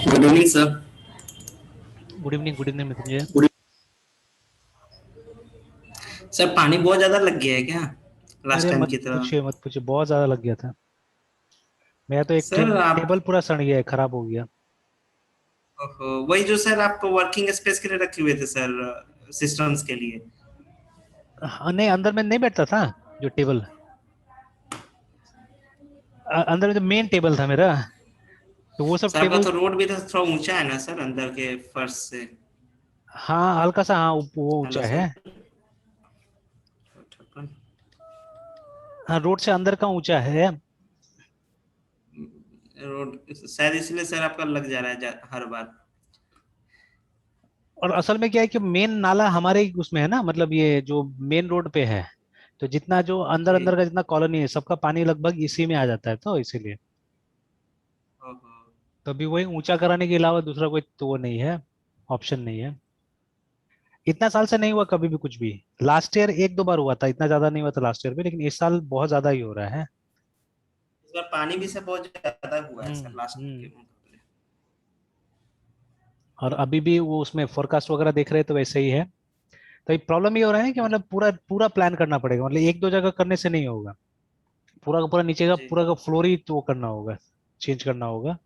Good evening sir. Good evening Mrityunjay. Sir पानी बहुत ज्यादा लग गया है क्या लास्ट अरे टाइम मत की तरह? पूछिए मत पूछिए, बहुत ज्यादा लग गया था। मेरा तो एक सर आप, टेबल पूरा सड़ गया है, खराब हो गया। ओहो, वही जो सर आप वर्किंग स्पेस के लिए रखे हुए थे सर, सिस्टम्स के लिए। हाँ, नहीं अंदर में नहीं बैठता था जो टेबल। अंदर में जो मेन टेबल था मेरा, तो वो सब सर आपका टेबल। तो रोड भी तो थोड़ा ऊंचा है ना सर, अंदर के फर्श से। हाँ हल्का सा, हाँ वो हेलो ऊंचा है। सर। हाँ रोड से अंदर का ऊंचा है। रोड शायद इसलिए सर आपका लग जा रहा है हर बार। और असल में क्या है कि मेन नाला हमारे ही उसमें है ना, मतलब ये जो मेन रोड पे है। तो जितना जो अंदर जी। अंदर का जितना कॉलोनी है, सबका पानी लगभग इसी में आ जाता है, तो इसीलिए। ओहो। तो अभी वही ऊंचा कराने के अलावा दूसरा कोई तो वो नहीं है, ऑप्शन नहीं है। इतना साल से नहीं हुआ कभी भी कुछ भी। लास्ट ईयर एक दो बार हुआ था, इतना ज्यादा नहीं हुआ था लास्ट ईयर में, लेकिन इस साल बहुत ज्यादा ही हो रहा है। इस बार पानी भी सर बहुत ज्यादा हुआ है सर लास्ट के हम्म। मुकाबले। और अभी भी वो उसमें फोरकास्ट वगैरह देख रहे हैं तो वैसे ही है। तो ये प्रॉब्लम ये हो रहा है कि मतलब पूरा पूरा प्लान करना पड़ेगा, मतलब एक दो जगह करने से नहीं होगा। पूरा का पूरा नीचे का जी। पूरा का फ्लोर ही तो वो करना होगा, चेंज करना होगा।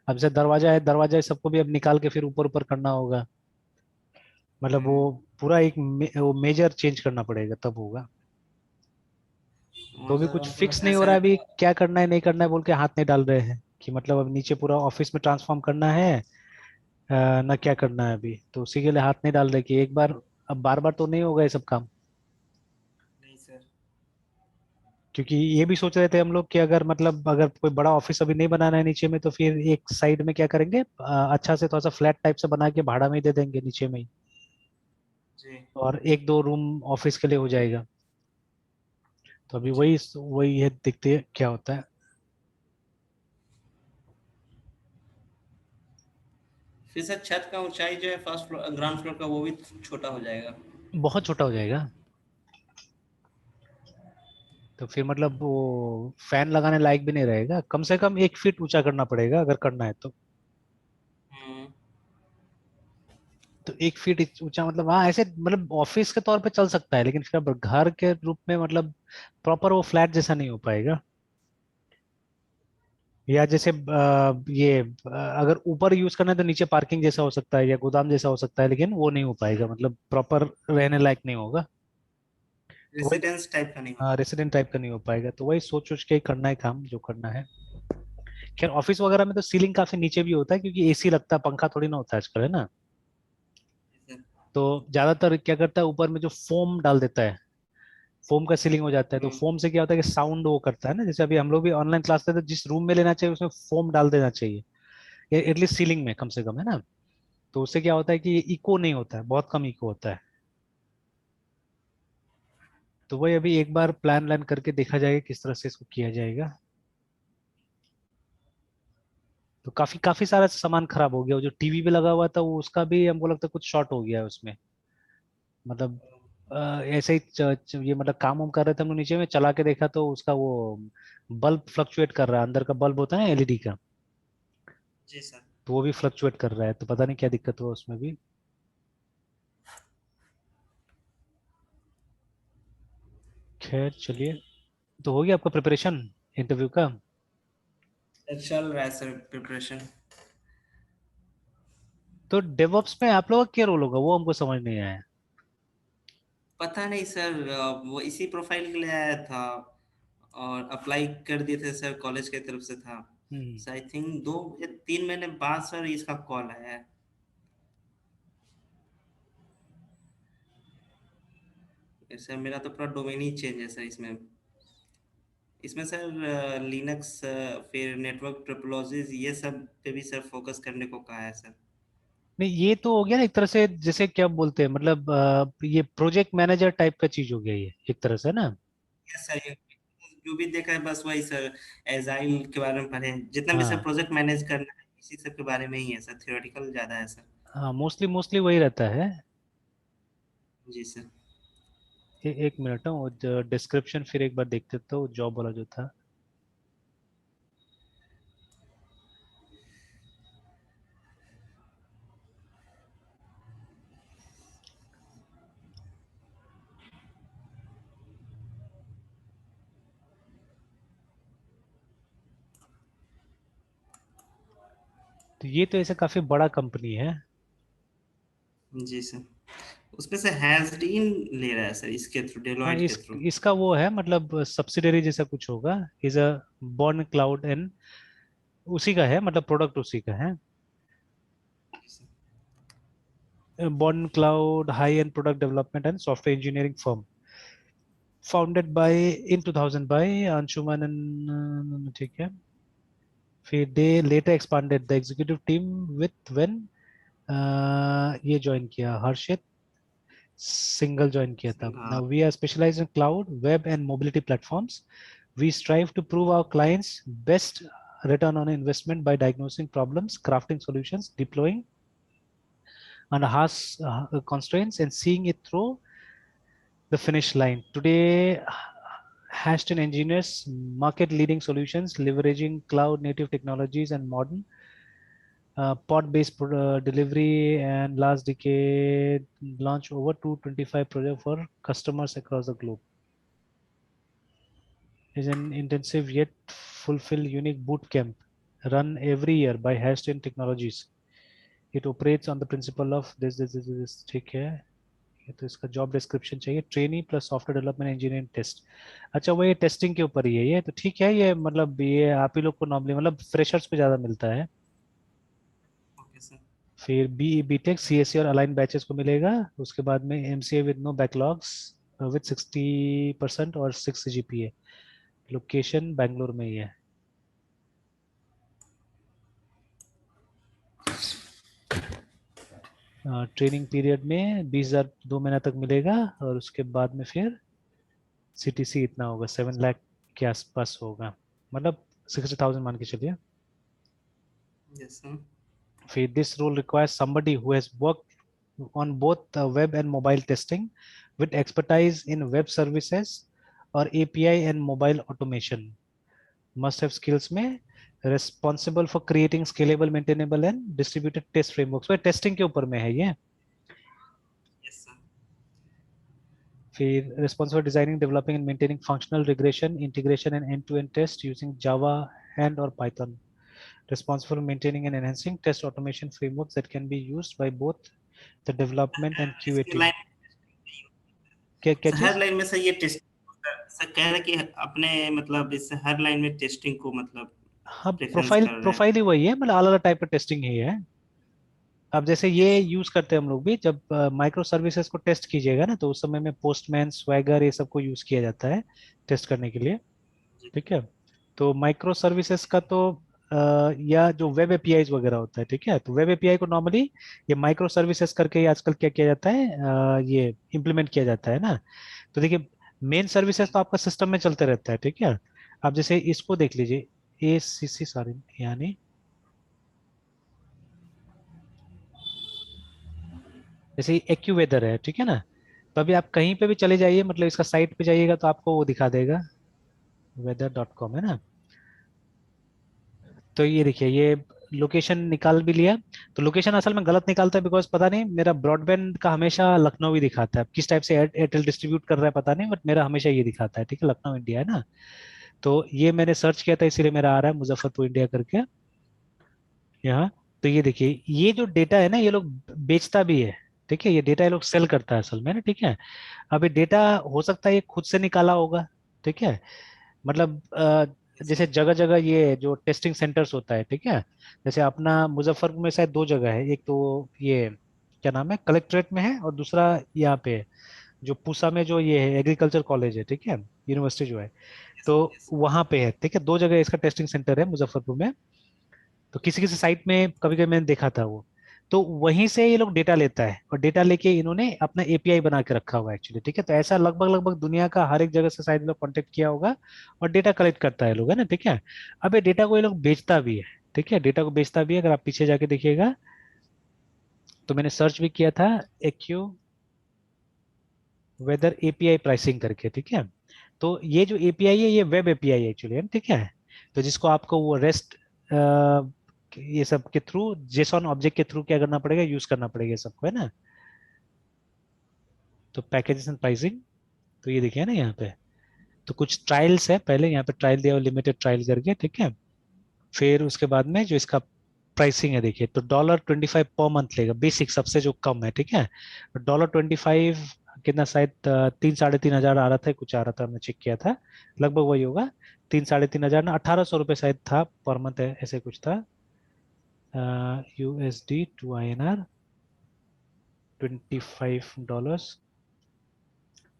अब जैसे दरवाजा है, दरवाजा है सबको भी अब निकाल के फिर ऊपर ऊपर करना होगा। मतलब वो हम्म। पूरा एक वो मेजर चेंज करना पड़ेगा तब होगा। तो और अभी सर कुछ हमको फिक्स लगता है नहीं हो रहा सर। है अभी, क्या करना है नहीं करना है बोल के हाथ नहीं डाल रहे हैं कि मतलब अब नीचे पूरा ऑफिस में ट्रांसफॉर्म करना है, ना क्या करना है अभी, तो उसी के लिए हाथ नहीं डाल रहे कि एक बार। अब बार बार तो नहीं होगा ये सब काम। नहीं सर। क्योंकि ये भी सोच रहे थे हम लोग कि अगर मतलब अगर कोई बड़ा ऑफिस अभी नहीं बनाना है नीचे में, तो फिर एक साइड में क्या करेंगे, अच्छा से थोड़ा सा फ्लैट टाइप से बना के भाड़ा में ही दे देंगे नीचे में ही। जी। और एक दो रूम ऑफिस के लिए हो जाएगा। तो अभी जी। वही वही है, देखते हैं क्या होता है। फिर सर छत का ऊंचाई जो है फर्स्ट फ्लोर ग्राउंड फ्लोर का वो भी छोटा हो जाएगा। बहुत छोटा हो जाएगा। तो फिर मतलब वो फैन लगाने लायक भी नहीं रहेगा, कम से कम 1 फीट ऊंचा करना पड़ेगा अगर करना है तो। हम्म। 1 फीट ऊंचा मतलब, हाँ ऐसे मतलब ऑफिस के तौर पे चल सकता है, लेकिन फिर अब घर के रूप में मतलब प्रॉपर वो फ्लैट जैसा नहीं हो पाएगा। या जैसे ये अगर ऊपर यूज करना है तो नीचे पार्किंग जैसा हो सकता है या गोदाम जैसा हो सकता है, लेकिन वो नहीं हो पाएगा, मतलब प्रॉपर रहने लायक नहीं होगा। तो वही, रेसिडेंस टाइप का नहीं हाँ होगा। रेसिडेंट टाइप का नहीं हो पाएगा, तो वही सोच सोच के ही करना है काम जो करना है। खैर ऑफिस वगैरह में तो सीलिंग काफी नीचे भी होता है, क्योंकि एसी लगता है, पंखा थोड़ी ना होता है आजकल, है ना। तो ज्यादातर क्या करता है, ऊपर में जो फोम डाल देता है, फोम का सीलिंग हो जाता है। तो हम्म। फोम से क्या होता है कि साउंड वो करता है ना, जैसे अभी हम लोग भी ऑनलाइन क्लास लेते हैं तो जिस रूम में लेना चाहिए उसमें फोम डाल देना चाहिए, एटलीस्ट सीलिंग में कम से कम, है ना। तो उससे क्या होता है कि इको नहीं होता है, बहुत कम इको होता है। तो वही अभी एक बार प्लान व्लान करके देखा जाएगा किस तरह से इसको किया जाएगा। तो काफी काफी सारा सामान खराब हो गया, वो जो टीवी पे लगा हुआ था वो उसका भी हमको लगता है कुछ शॉर्ट हो गया है उसमें। मतलब ऐसे ही ये मतलब काम वाम कर रहे थे हम लोग नीचे में, चला के देखा तो उसका वो बल्ब फ्लक्चुएट कर रहा है, अंदर का बल्ब होता है एलईडी का। जी सर। तो वो भी फ्लक्चुएट कर रहा है, तो पता नहीं क्या दिक्कत हुआ उसमें भी। खैर चलिए। तो हो गया आपका प्रिपरेशन इंटरव्यू का? सर चल रहा है सर प्रिपरेशन। तो डेवऑप्स में आप लोगों का क्या रोल होगा, वो हमको समझ नहीं आया। पता नहीं सर, वो इसी प्रोफाइल के लिए आया था और अप्लाई कर दिए थे सर, कॉलेज की तरफ से था। हम्म। सर आई थिंक 2 या 3 महीने बाद सर इसका कॉल आया है। सर मेरा तो पूरा डोमेन ही चेंज है सर इसमें। इसमें सर लिनक्स, फिर नेटवर्क टोपोलॉजीज, ये सब पे भी सर फोकस करने को कहा है सर। नहीं, ये तो हो गया ना एक तरह से, जैसे क्या बोलते हैं, मतलब ये प्रोजेक्ट मैनेजर टाइप का चीज हो गया ये एक तरह से ना। यस सर, ये जो भी देखा है बस वही सर। एजाइल के बारे में पढ़े, जितना भी सर हाँ प्रोजेक्ट मैनेज करना है इसी सब के बारे में ही है सर, थियोरेटिकल ज्यादा है सर। हाँ, मोस्टली मोस्टली वही रहता है। जी सर। एक मिनट, वो डिस्क्रिप्शन फिर एक बार देख लेता हूँ, जॉब वाला जो था। तो ये तो ऐसे काफी बड़ा कंपनी है। जी सर, उसमें से हैजडीन ले रहा है सर, इसके थ्रू, हाँ, डेलोइट के थ्रू। इसका वो है, मतलब सब्सिडरी जैसा कुछ होगा। Is a Born Cloud and उसी का है, मतलब प्रोडक्ट उसी का है। Born Cloud high end product development and software engineering firm, founded by in 2000 by Anshuman ठीक है। फिर they later expanded the executive team with when ये ज्वाइन किया, हर्षित सिंगल ज्वाइन किया था। हाँ now we are specialised in cloud web and mobility platforms. We strive to prove our clients best return on investment by diagnosing problems, crafting solutions, deploying under harsh constraints, and seeing it through the finish line. Today, Ashton engineers market-leading solutions leveraging cloud-native technologies and modern pod-based delivery, and last decade launched over 225 projects for customers across the globe. Is an intensive yet fulfill unique boot camp run every year by Haston Technologies. It operates on the principle of this ठीक है। ये तो इसका job description चाहिए, trainee plus software development engineering test. अच्छा, वो ये testing के ऊपर ही है, ये तो ठीक है। ये मतलब ये आप ही लोग को नॉर्मली मतलब फ्रेशर्स पे ज्यादा मिलता है। Okay sir. फिर बीटेक सीएससी और अलाइन बैचेस को मिलेगा। उसके बाद में MCA with no backlogs with 60% और 6 जीपीए। लोकेशन बैंगलोर में ही है। ट्रेनिंग पीरियड में 20,000 2 महीना तक मिलेगा, और उसके बाद में फिर सीटीसी इतना होगा, 7 लाख के आसपास होगा, मतलब 60,000 मान के चलिए। Yes sir. फिर this role requires somebody who has work on both web and mobile testing with expertise in web services और API and mobile automation. Must have skills में responsible for creating scalable maintainable and distributed test frameworks. वो testing के ऊपर में है ये। Yes sir. फिर responsible for designing, developing, and maintaining functional regression, integration, and end-to-end test using Java and or Python. Responsible for maintaining and enhancing test automation frameworks that can be used by both the development and QA इसके team. Line क्या क्या sir, हर चीज? Line में sir ये testing sir कह रहे कि अपने मतलब इस हर लाइन में टेस्टिंग को मतलब हाँ, प्रेफरेंस प्रोफाइल कर रहे हैं। प्रोफाइल ही वही है, मतलब अलग अलग टाइप का टेस्टिंग ही है। अब जैसे ये यूज करते हैं हम लोग भी, जब माइक्रो सर्विसेज को टेस्ट कीजिएगा ना, तो उस समय में पोस्टमैन, स्वैगर, ये सब को यूज किया जाता है टेस्ट करने के लिए। जी। ठीक है। तो माइक्रो सर्विसेज का तो या जो वेब एपीआई वगैरह होता है, ठीक है, तो वेब एपीआई को नॉर्मली ये माइक्रो सर्विसेज करके ही आजकल क्या किया जाता है, ये इम्प्लीमेंट किया जाता है ना। तो देखिए, मेन सर्विसेज तो आपका सिस्टम में चलते रहता है, ठीक है। आप जैसे इसको देख लीजिए, ए सी सी सॉरी, यानी जैसे एक्यूवेदर है, ठीक है ना। तो अभी आप कहीं पे भी चले जाइए, मतलब इसका साइट पे जाइएगा तो आपको वो दिखा देगा, weather.com है ना। तो ये देखिए, ये लोकेशन निकाल भी लिया। तो लोकेशन असल में गलत निकालता है, बिकॉज पता नहीं, मेरा ब्रॉडबैंड का हमेशा लखनऊ ही दिखाता है। अब किस टाइप से एयरटेल डिस्ट्रीब्यूट कर रहा है पता नहीं, बट मेरा हमेशा ये दिखाता है, ठीक है, लखनऊ इंडिया है ना। तो ये मैंने सर्च किया था, इसीलिए मेरा आ रहा है मुजफ्फरपुर इंडिया करके यहाँ। तो ये देखिए, ये जो डेटा है ना, ये लोग बेचता भी है, ठीक है। ये डेटा ये लोग सेल करता है असल में ना, ठीक है। अब ये डेटा हो सकता है ये खुद से निकाला होगा, ठीक है। मतलब यस जैसे सर। जगह जगह ये जो टेस्टिंग सेंटर्स होता है, ठीक है। जैसे अपना मुजफ्फरपुर में शायद दो जगह है, एक तो ये क्या नाम है, कलेक्ट्रेट में है, और दूसरा यहाँ पे है, जो पूसा में जो ये है एग्रीकल्चर कॉलेज है, ठीक है, यूनिवर्सिटी जो है, यस तो यस। वहां पे है, ठीक है, दो जगह इसका टेस्टिंग सेंटर है मुजफ्फरपुर में। तो किसी किसी साइट में कभी कभी मैंने देखा था वो। तो वहीं से ये लोग डेटा लेता है, और डेटा लेके इन्होंने अपना एपीआई बना के रखा हुआ है एक्चुअली, ठीक है। तो ऐसा लगभग लगभग दुनिया का हर एक जगह से शायद लोग कांटेक्ट किया होगा, और डेटा कलेक्ट करता है लोग, है ना, ठीक है। अब ये डेटा को ये लोग बेचता भी है, ठीक है, डेटा को बेचता भी है। अगर आप पीछे जाके देखिएगा, तो मैंने सर्च भी किया था एक्यू वेदर एपीआई प्राइसिंग करके, ठीक है। तो ये जो एपीआई है ये वेब एपीआई एक्चुअली है, ठीक है। तो जिसको आपको वो रेस्ट ये सब के थ्रू, जेसॉन ऑब्जेक्ट के थ्रू क्या करना पड़ेगा, यूज करना पड़ेगा ये सबको, है ना। तो पैकेजेस एंड प्राइसिंग, तो ये देखिए ना यहाँ पे, तो कुछ ट्रायल्स है, पहले यहाँ पे ट्रायल दिया हुआ, लिमिटेड ट्रायल करके, ठीक है। फिर उसके बाद में जो इसका प्राइसिंग है देखिए, तो $25 पर मंथ लेगा, बेसिक सबसे जो कम है, ठीक है। $25 कितना, शायद 3 साढ़े 3 हजार आ रहा था, कुछ आ रहा था, हमने चेक किया था, लगभग वही होगा। 3 साढ़े 3 हजार ना, 1800 रुपये शायद था पर मंथ, ऐसे कुछ था। यूएसडी टू आईएनआर, $25,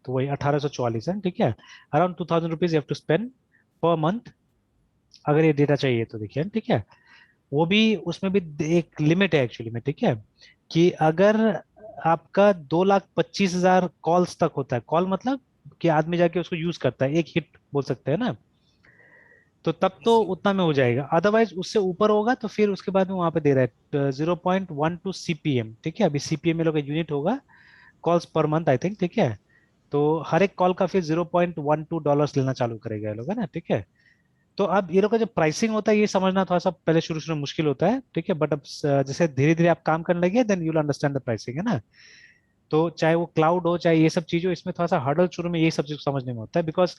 तो वही 1844 है, ठीक है। Around ₹2000 you have to spend per month, अगर ये डेटा चाहिए तो, देखिए, ठीक है। वो भी, उसमें भी एक लिमिट है एक्चुअली में, ठीक है, कि अगर आपका 2,25,000 कॉल्स तक होता है, कॉल मतलब कि आदमी जाके उसको यूज करता है, एक हिट बोल सकते हैं ना, तो तब तो सर उतना में हो जाएगा। अदरवाइज उससे ऊपर होगा तो फिर उसके बाद में वहां पे दे रहा है 0.12 CPM, ठीक है। अभी सीपीएम में लोग यूनिट होगा, calls per month I think, ठीक है। तो हर एक कॉल का फिर $0.12 लेना चालू करेगा ये लोग, है ना, ठीक है। तो अब ये लोग का जो प्राइसिंग होता है ये समझना थोड़ा सा पहले शुरू शुरू में मुश्किल होता है, ठीक है, बट अब जैसे धीरे धीरे आप काम करने लगे then you'll understand the pricing, है ना। तो चाहे वो क्लाउड हो, चाहे ये सब चीज हो, इसमें थोड़ा सा हर्डल शुरू में यही सब चीज समझने में होता है, बिकॉज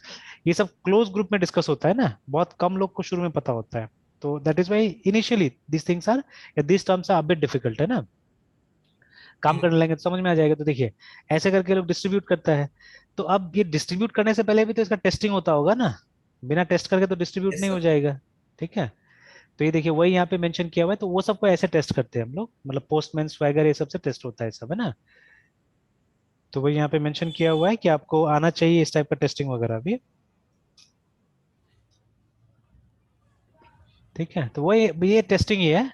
ये सब क्लोज ग्रुप में डिस्कस होता है ना, बहुत कम लोग को शुरू में पता होता है। तो that is why initially this things are, या this terms are bit difficult, है ना। काम करने लगेंगे तो समझ में आ जाएगा। तो देखिए, ऐसे करके लोग डिस्ट्रीब्यूट करता है। तो अब ये डिस्ट्रीब्यूट करने से पहले भी तो इसका टेस्टिंग होता होगा ना, बिना टेस्ट करके तो डिस्ट्रीब्यूट यस नहीं हो सर। जाएगा, ठीक है। तो ये देखिए वही यहाँ पे मेंशन किया हुआ है, तो वो सबको ऐसे टेस्ट करते हैं हम लोग, मतलब पोस्टमैन स्वैगर ये सब से टेस्ट होता है सब, है ना। तो वही यहाँ पे मेंशन किया हुआ है कि आपको आना चाहिए इस टाइप का टेस्टिंग वगैरह भी, ठीक है। तो वही, ये टेस्टिंग ही है,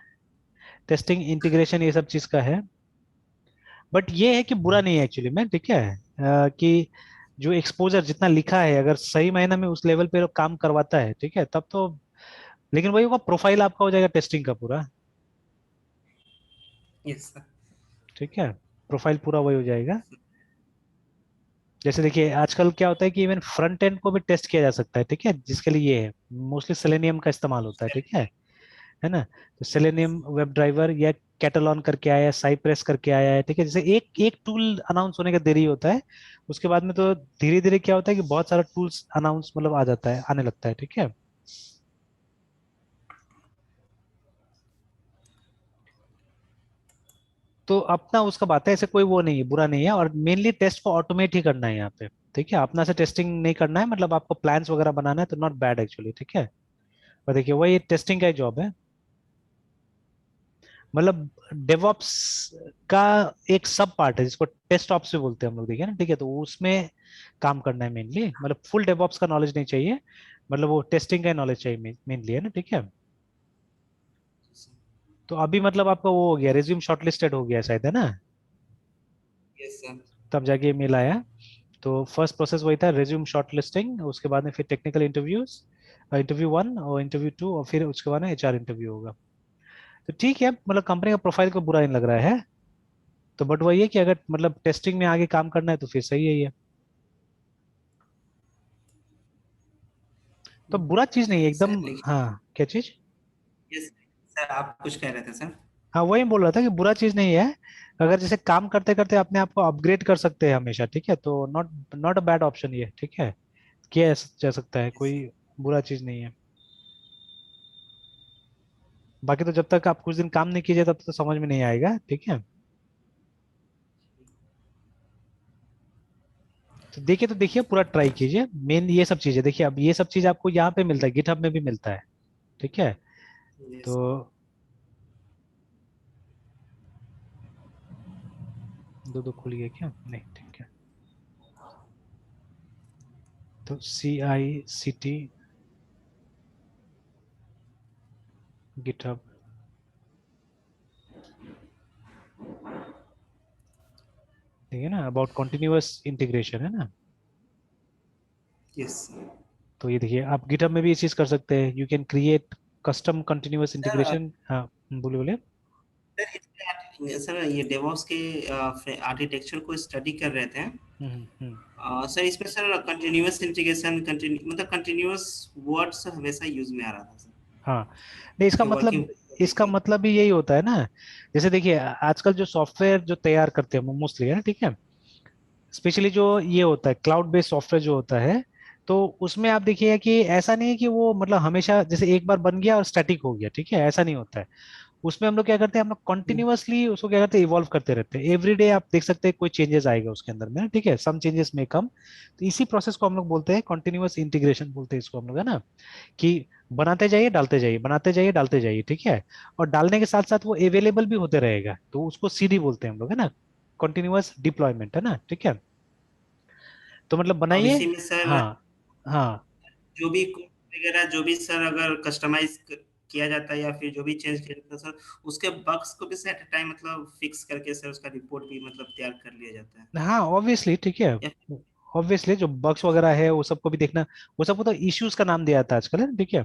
टेस्टिंग इंटीग्रेशन ये सब चीज का है। बट ये है कि बुरा नहीं है एक्चुअली में, ठीक है। कि जो एक्सपोजर जितना लिखा है, अगर सही मायने में उस लेवल पे काम करवाता है, ठीक है, तब तो, लेकिन वही होगा, प्रोफाइल आपका हो जाएगा टेस्टिंग का पूरा, यस सर। ठीक है, प्रोफाइल पूरा वही हो जाएगा। जैसे देखिए आजकल क्या होता है कि इवन फ्रंट एंड को भी टेस्ट किया जा सकता है, ठीक है, जिसके लिए ये है मोस्टली सेलेनियम का इस्तेमाल होता है, ठीक है ना। तो सेलेनियम वेब ड्राइवर या कैटलॉन करके आया है, साइप्रेस करके आया है, ठीक है। जैसे एक एक टूल अनाउंस होने का देरी होता है, उसके बाद में तो धीरे धीरे क्या होता है कि बहुत सारा टूल्स अनाउंस मतलब आ जाता है, आने लगता है, ठीक है। तो अपना उसका बात है, ऐसे कोई वो नहीं है, बुरा नहीं है, और मेनली टेस्ट को ऑटोमेट ही करना है यहाँ पे, ठीक है। अपना से टेस्टिंग नहीं करना है, मतलब आपको प्लान्स वगैरह बनाना है तो नॉट बैड एक्चुअली, ठीक है। और देखिए वही टेस्टिंग का जॉब है, मतलब डेवऑप्स का एक सब पार्ट है जिसको टेस्ट ऑप्स भी बोलते हैं हम लोग, देखिए ना, ठीक है। तो उसमें काम करना है मेनली, मतलब फुल डेवऑप्स का नॉलेज नहीं चाहिए, मतलब वो टेस्टिंग का नॉलेज चाहिए मेनली, है ना, ठीक है। तो अभी मतलब आपका वो हो गया, रिज्यूम शॉर्टलिस्टेड हो गया शायद, है ना, यस सर। तब जाके मेल आया। तो फर्स्ट प्रोसेस वही था, रिज्यूम शॉर्टलिस्टिंग, उसके बाद में फिर टेक्निकल इंटरव्यूज, इंटरव्यू 1 और इंटरव्यू 2, और फिर उसके बाद में एचआर इंटरव्यू होगा। तो ठीक है, मतलब कंपनी का प्रोफाइल को बुरा नहीं लग रहा है। तो बट वही है कि अगर मतलब टेस्टिंग में आगे काम करना है तो फिर सही है ये, तो बुरा चीज नहीं है एकदम। सर लेकिन, हाँ, क्या चीज? यस सर, आप कुछ कह रहे थे सर। हाँ, वही बोल रहा था कि बुरा चीज नहीं है, अगर जैसे काम करते करते अपने आप को अपग्रेड कर सकते हैं हमेशा, ठीक है, तो not not a bad option ये, ठीक है, किया जा सकता है, यस कोई बुरा चीज नहीं है। बाकी तो जब तक आप कुछ दिन काम नहीं कीजिए तब तक तो समझ में नहीं आएगा, ठीक है। तो देखिए पूरा ट्राई कीजिए, मेन ये सब चीजें देखिए, अब ये सब चीज आपको यहाँ पे मिलता है, गिटहब में भी मिलता है, ठीक है। यस। तो दो दो खुल गया क्या, नहीं, ठीक है। तो CICT गिटहब, ठीक है ना, अबाउट कॉन्टिन्यूअस इंटीग्रेशन है ना। यस तो ये देखिए आप गिटहब में भी ये चीज कर सकते हैं, you can create custom continuous sir. Integration. हाँ बोलिए बोलिए। सर ये डेवॉप्स के आर्किटेक्चर को स्टडी कर रहे थे। हम्म। सर इसमें सर कंटिन्यूअस इंटीग्रेशन मतलब कंटिन्यूअस वर्ड्स हमेशा यूज में आ रहा था सर। हाँ नहीं, इसका इसके मतलब, वर्किंग इसका देखिए। मतलब भी यही होता है ना। जैसे देखिए आजकल जो सॉफ्टवेयर जो तैयार करते हैं मोस्टली, है ना, ठीक है, स्पेशली जो ये होता है क्लाउड बेस्ड सॉफ्टवेयर जो होता है, तो उसमें आप देखिए कि ऐसा नहीं है कि वो मतलब हमेशा जैसे एक बार बन गया और स्टैटिक हो गया, ठीक है, ऐसा नहीं होता है। उसमें हम लोग क्या करते हैं, हम लोग कंटिन्यूअसली उसको क्या करते हैं, इवॉल्व करते रहते हैं। एवरी डे आप देख सकते हैं कोई चेंजेस आएगा उसके अंदर में, ठीक है, सम चेंजेस में कम। तो इसी प्रोसेस को हम लोग बोलते हैं कंटिन्यूअस इंटीग्रेशन, बोलते हैं इसको हम लोग, है ना, कि बनाते जाइए डालते जाइए, बनाते जाइए डालते जाइए, ठीक है। और डालने के साथ साथ वो अवेलेबल भी होते रहेगा, तो उसको CD बोलते हैं हम लोग, है ना, कंटिन्यूअस डिप्लॉयमेंट, है ना, ठीक है। तो मतलब अब बनाइए। इसी में सर हाँ हाँ जो भी कोड वगैरह जो भी सर अगर कस्टमाइज किया जाता है या फिर जो भी चेंज किया जाता है सर, उसके बग्स को भी सर एट टाइम मतलब फिक्स करके सर उसका रिपोर्ट भी मतलब तैयार कर लिया जाता है। हाँ, ऑब्वियसली, ठीक है। या ऑब्वियसली जो बग्स वगैरह है वो सबको भी देखना, वो सबको तो इश्यूज का नाम दिया जाता है आजकल, है ना, ठीक है।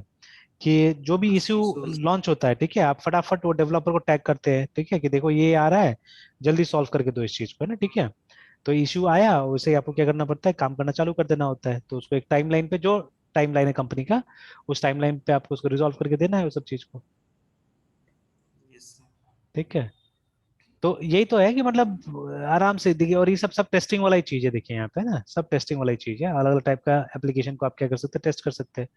कि जो भी इश्यू इश्यूज। लॉन्च होता है, ठीक है, आप फटाफट वो डेवलपर को टैग करते हैं, ठीक है, कि देखो ये आ रहा है, जल्दी सॉल्व करके दो इस चीज को, है ना, ठीक है। तो इश्यू आया, उसे आपको क्या करना पड़ता है, काम करना चालू कर देना होता है। तो उसको एक टाइमलाइन पे, जो टाइमलाइन है कंपनी का, उस टाइमलाइन पे आपको उसको रिजॉल्व करके देना है उस सब चीज को, यस। ठीक है। तो यही तो है कि मतलब आराम से देखिए, और ये सब सब टेस्टिंग वाला ही चीज है, देखिए यहाँ पे ना, सब टेस्टिंग वाला ही चीज है। अलग अलग टाइप का एप्लीकेशन को आप क्या कर सकते हैं, टेस्ट कर सकते हैं।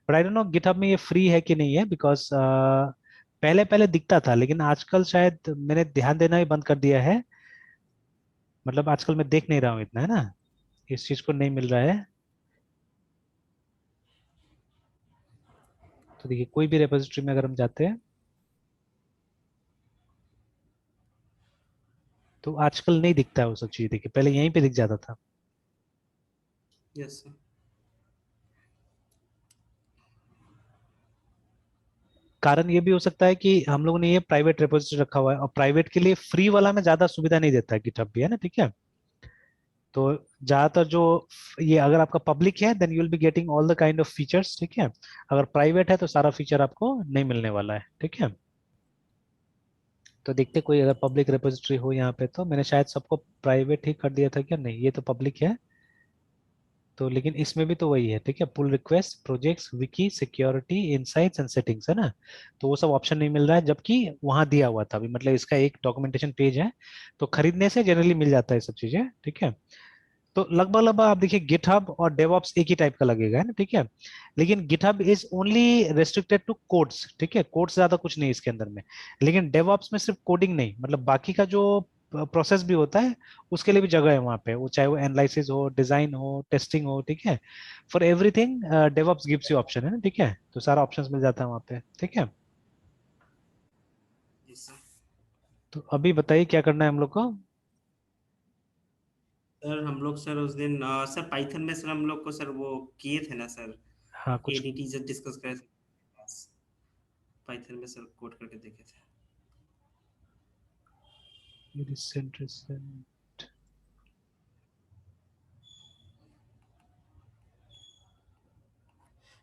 But I don't know GitHub में ये फ्री है कि नहीं है, बिकॉज पहले पहले दिखता था, लेकिन आजकल शायद मैंने ध्यान देना ही बंद कर दिया है। मतलब आजकल मैं देख नहीं रहा हूँ इतना, है ना, इस चीज को नहीं मिल रहा है। तो देखिए कोई भी रेपोजिटरी में अगर हम जाते हैं, तो आजकल नहीं दिखता है वो सब चीज, देखिए पहले यहीं पे दिख जाता था। Yes sir. कारण ये भी हो सकता है कि हम लोगों ने ये प्राइवेट रेपोजिटरी रखा हुआ है, और प्राइवेट के लिए फ्री वाला में ज्यादा सुविधा नहीं देता है गिटहब भी, है ना, ठीक है। तो ज्यादातर जो ये अगर आपका पब्लिक है, then you will be getting all the kind of features, ठीक है। अगर प्राइवेट है तो सारा फीचर आपको नहीं मिलने वाला है, ठीक है। तो देखते कोई अगर पब्लिक रिपोजिटरी हो यहाँ पे, तो मैंने शायद सबको प्राइवेट ही कर दिया था क्या, नहीं ये तो पब्लिक है। तो लेकिन इसमें भी तो वही है, ठीक है, pull request, projects, wiki, security, insights and settings, है ना। तो वो सब ऑप्शन नहीं मिल रहा है, जबकि वहां दिया हुआ था अभी, मतलब इसका एक डॉक्यूमेंटेशन पेज है। तो खरीदने से जनरली मिल जाता है सब चीजें, ठीक है। तो लगभग लगभग आप देखिए गिटहब और डेवऑप्स एक ही टाइप का लगेगा, है ना, ठीक है। लेकिन GitHub is only restricted to codes, ठीक है, कोड्स ज्यादा कुछ नहीं इसके अंदर में। लेकिन डेवऑप्स में सिर्फ कोडिंग नहीं, मतलब बाकी का जो प्रोसेस भी होता है, उसके लिए भी जगह है वहाँ पे, वो चाहे वो एनालिसिस हो, डिजाइन हो, टेस्टिंग हो, ठीक है। For everything DevOps gives you option, है ना, ठीक है, तो सारा ऑप्शंस मिल जाता है वहाँ पे, ठीक है। Yes sir. तो अभी बताइए क्या करना है हम लोग को। सर हम लोग सर उस दिन सर पाइथन में सर हम लोग को सर वो किए थे ना सर, हाँ कुछ एडीटी जब डिस्कस करे थे पाइथन में सर कोड करके देखे थे। Recent recent.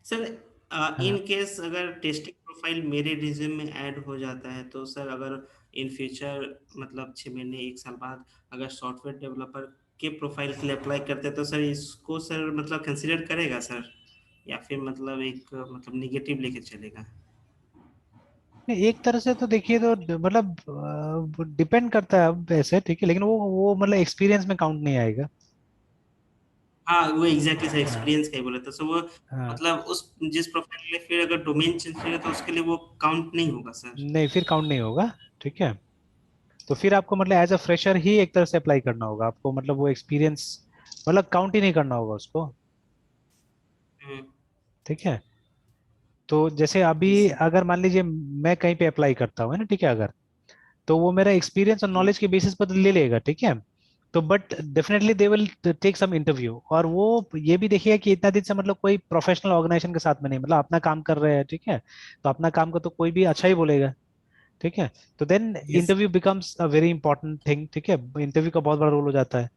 सर इन हाँ केस अगर टेस्टिंग प्रोफाइल मेरे रिज्यूम में ऐड हो जाता है तो सर अगर इन फ्यूचर मतलब 6 महीने 1 साल बाद अगर सॉफ्टवेयर डेवलपर के प्रोफाइल के लिए अप्लाई करते हैं तो सर इसको सर मतलब कंसिडर करेगा सर, या फिर मतलब एक मतलब निगेटिव लेके चलेगा। नहीं, एक तरह से तो देखिए तो मतलब डिपेंड करता है अब ऐसे, ठीक है, लेकिन वो मतलब एक्सपीरियंस में काउंट नहीं आएगा। हाँ वो एग्जैक्टली सर हाँ एक्सपीरियंस का ही बोला था, सो वो हाँ। मतलब उस जिस प्रोफाइल के लिए फिर अगर डोमेन चेंज करेगा तो उसके लिए वो काउंट नहीं होगा सर। नहीं फिर काउंट नहीं होगा, ठीक है। तो फिर आपको मतलब एज अ फ्रेशर ही एक तरह से अप्लाई करना होगा आपको, मतलब वो एक्सपीरियंस मतलब काउंट ही नहीं करना होगा उसको, हम्म। ठीक है। तो जैसे जी अभी सर। अगर मान लीजिए मैं कहीं पे अप्लाई करता हूँ, है ना, ठीक है, अगर तो वो मेरा एक्सपीरियंस और जी। नॉलेज के बेसिस पर तो ले लेगा, ठीक है। तो but definitely they will take some interview, और वो ये भी देखिए कि इतना दिन से मतलब कोई प्रोफेशनल ऑर्गेनाइजेशन के साथ में नहीं, मतलब अपना काम कर रहे हैं, ठीक है, तो अपना काम का तो कोई भी अच्छा ही बोलेगा, ठीक है। तो then yes. Interview becomes a very important thing, ठीक है, इंटरव्यू का बहुत बड़ा रोल हो जाता है।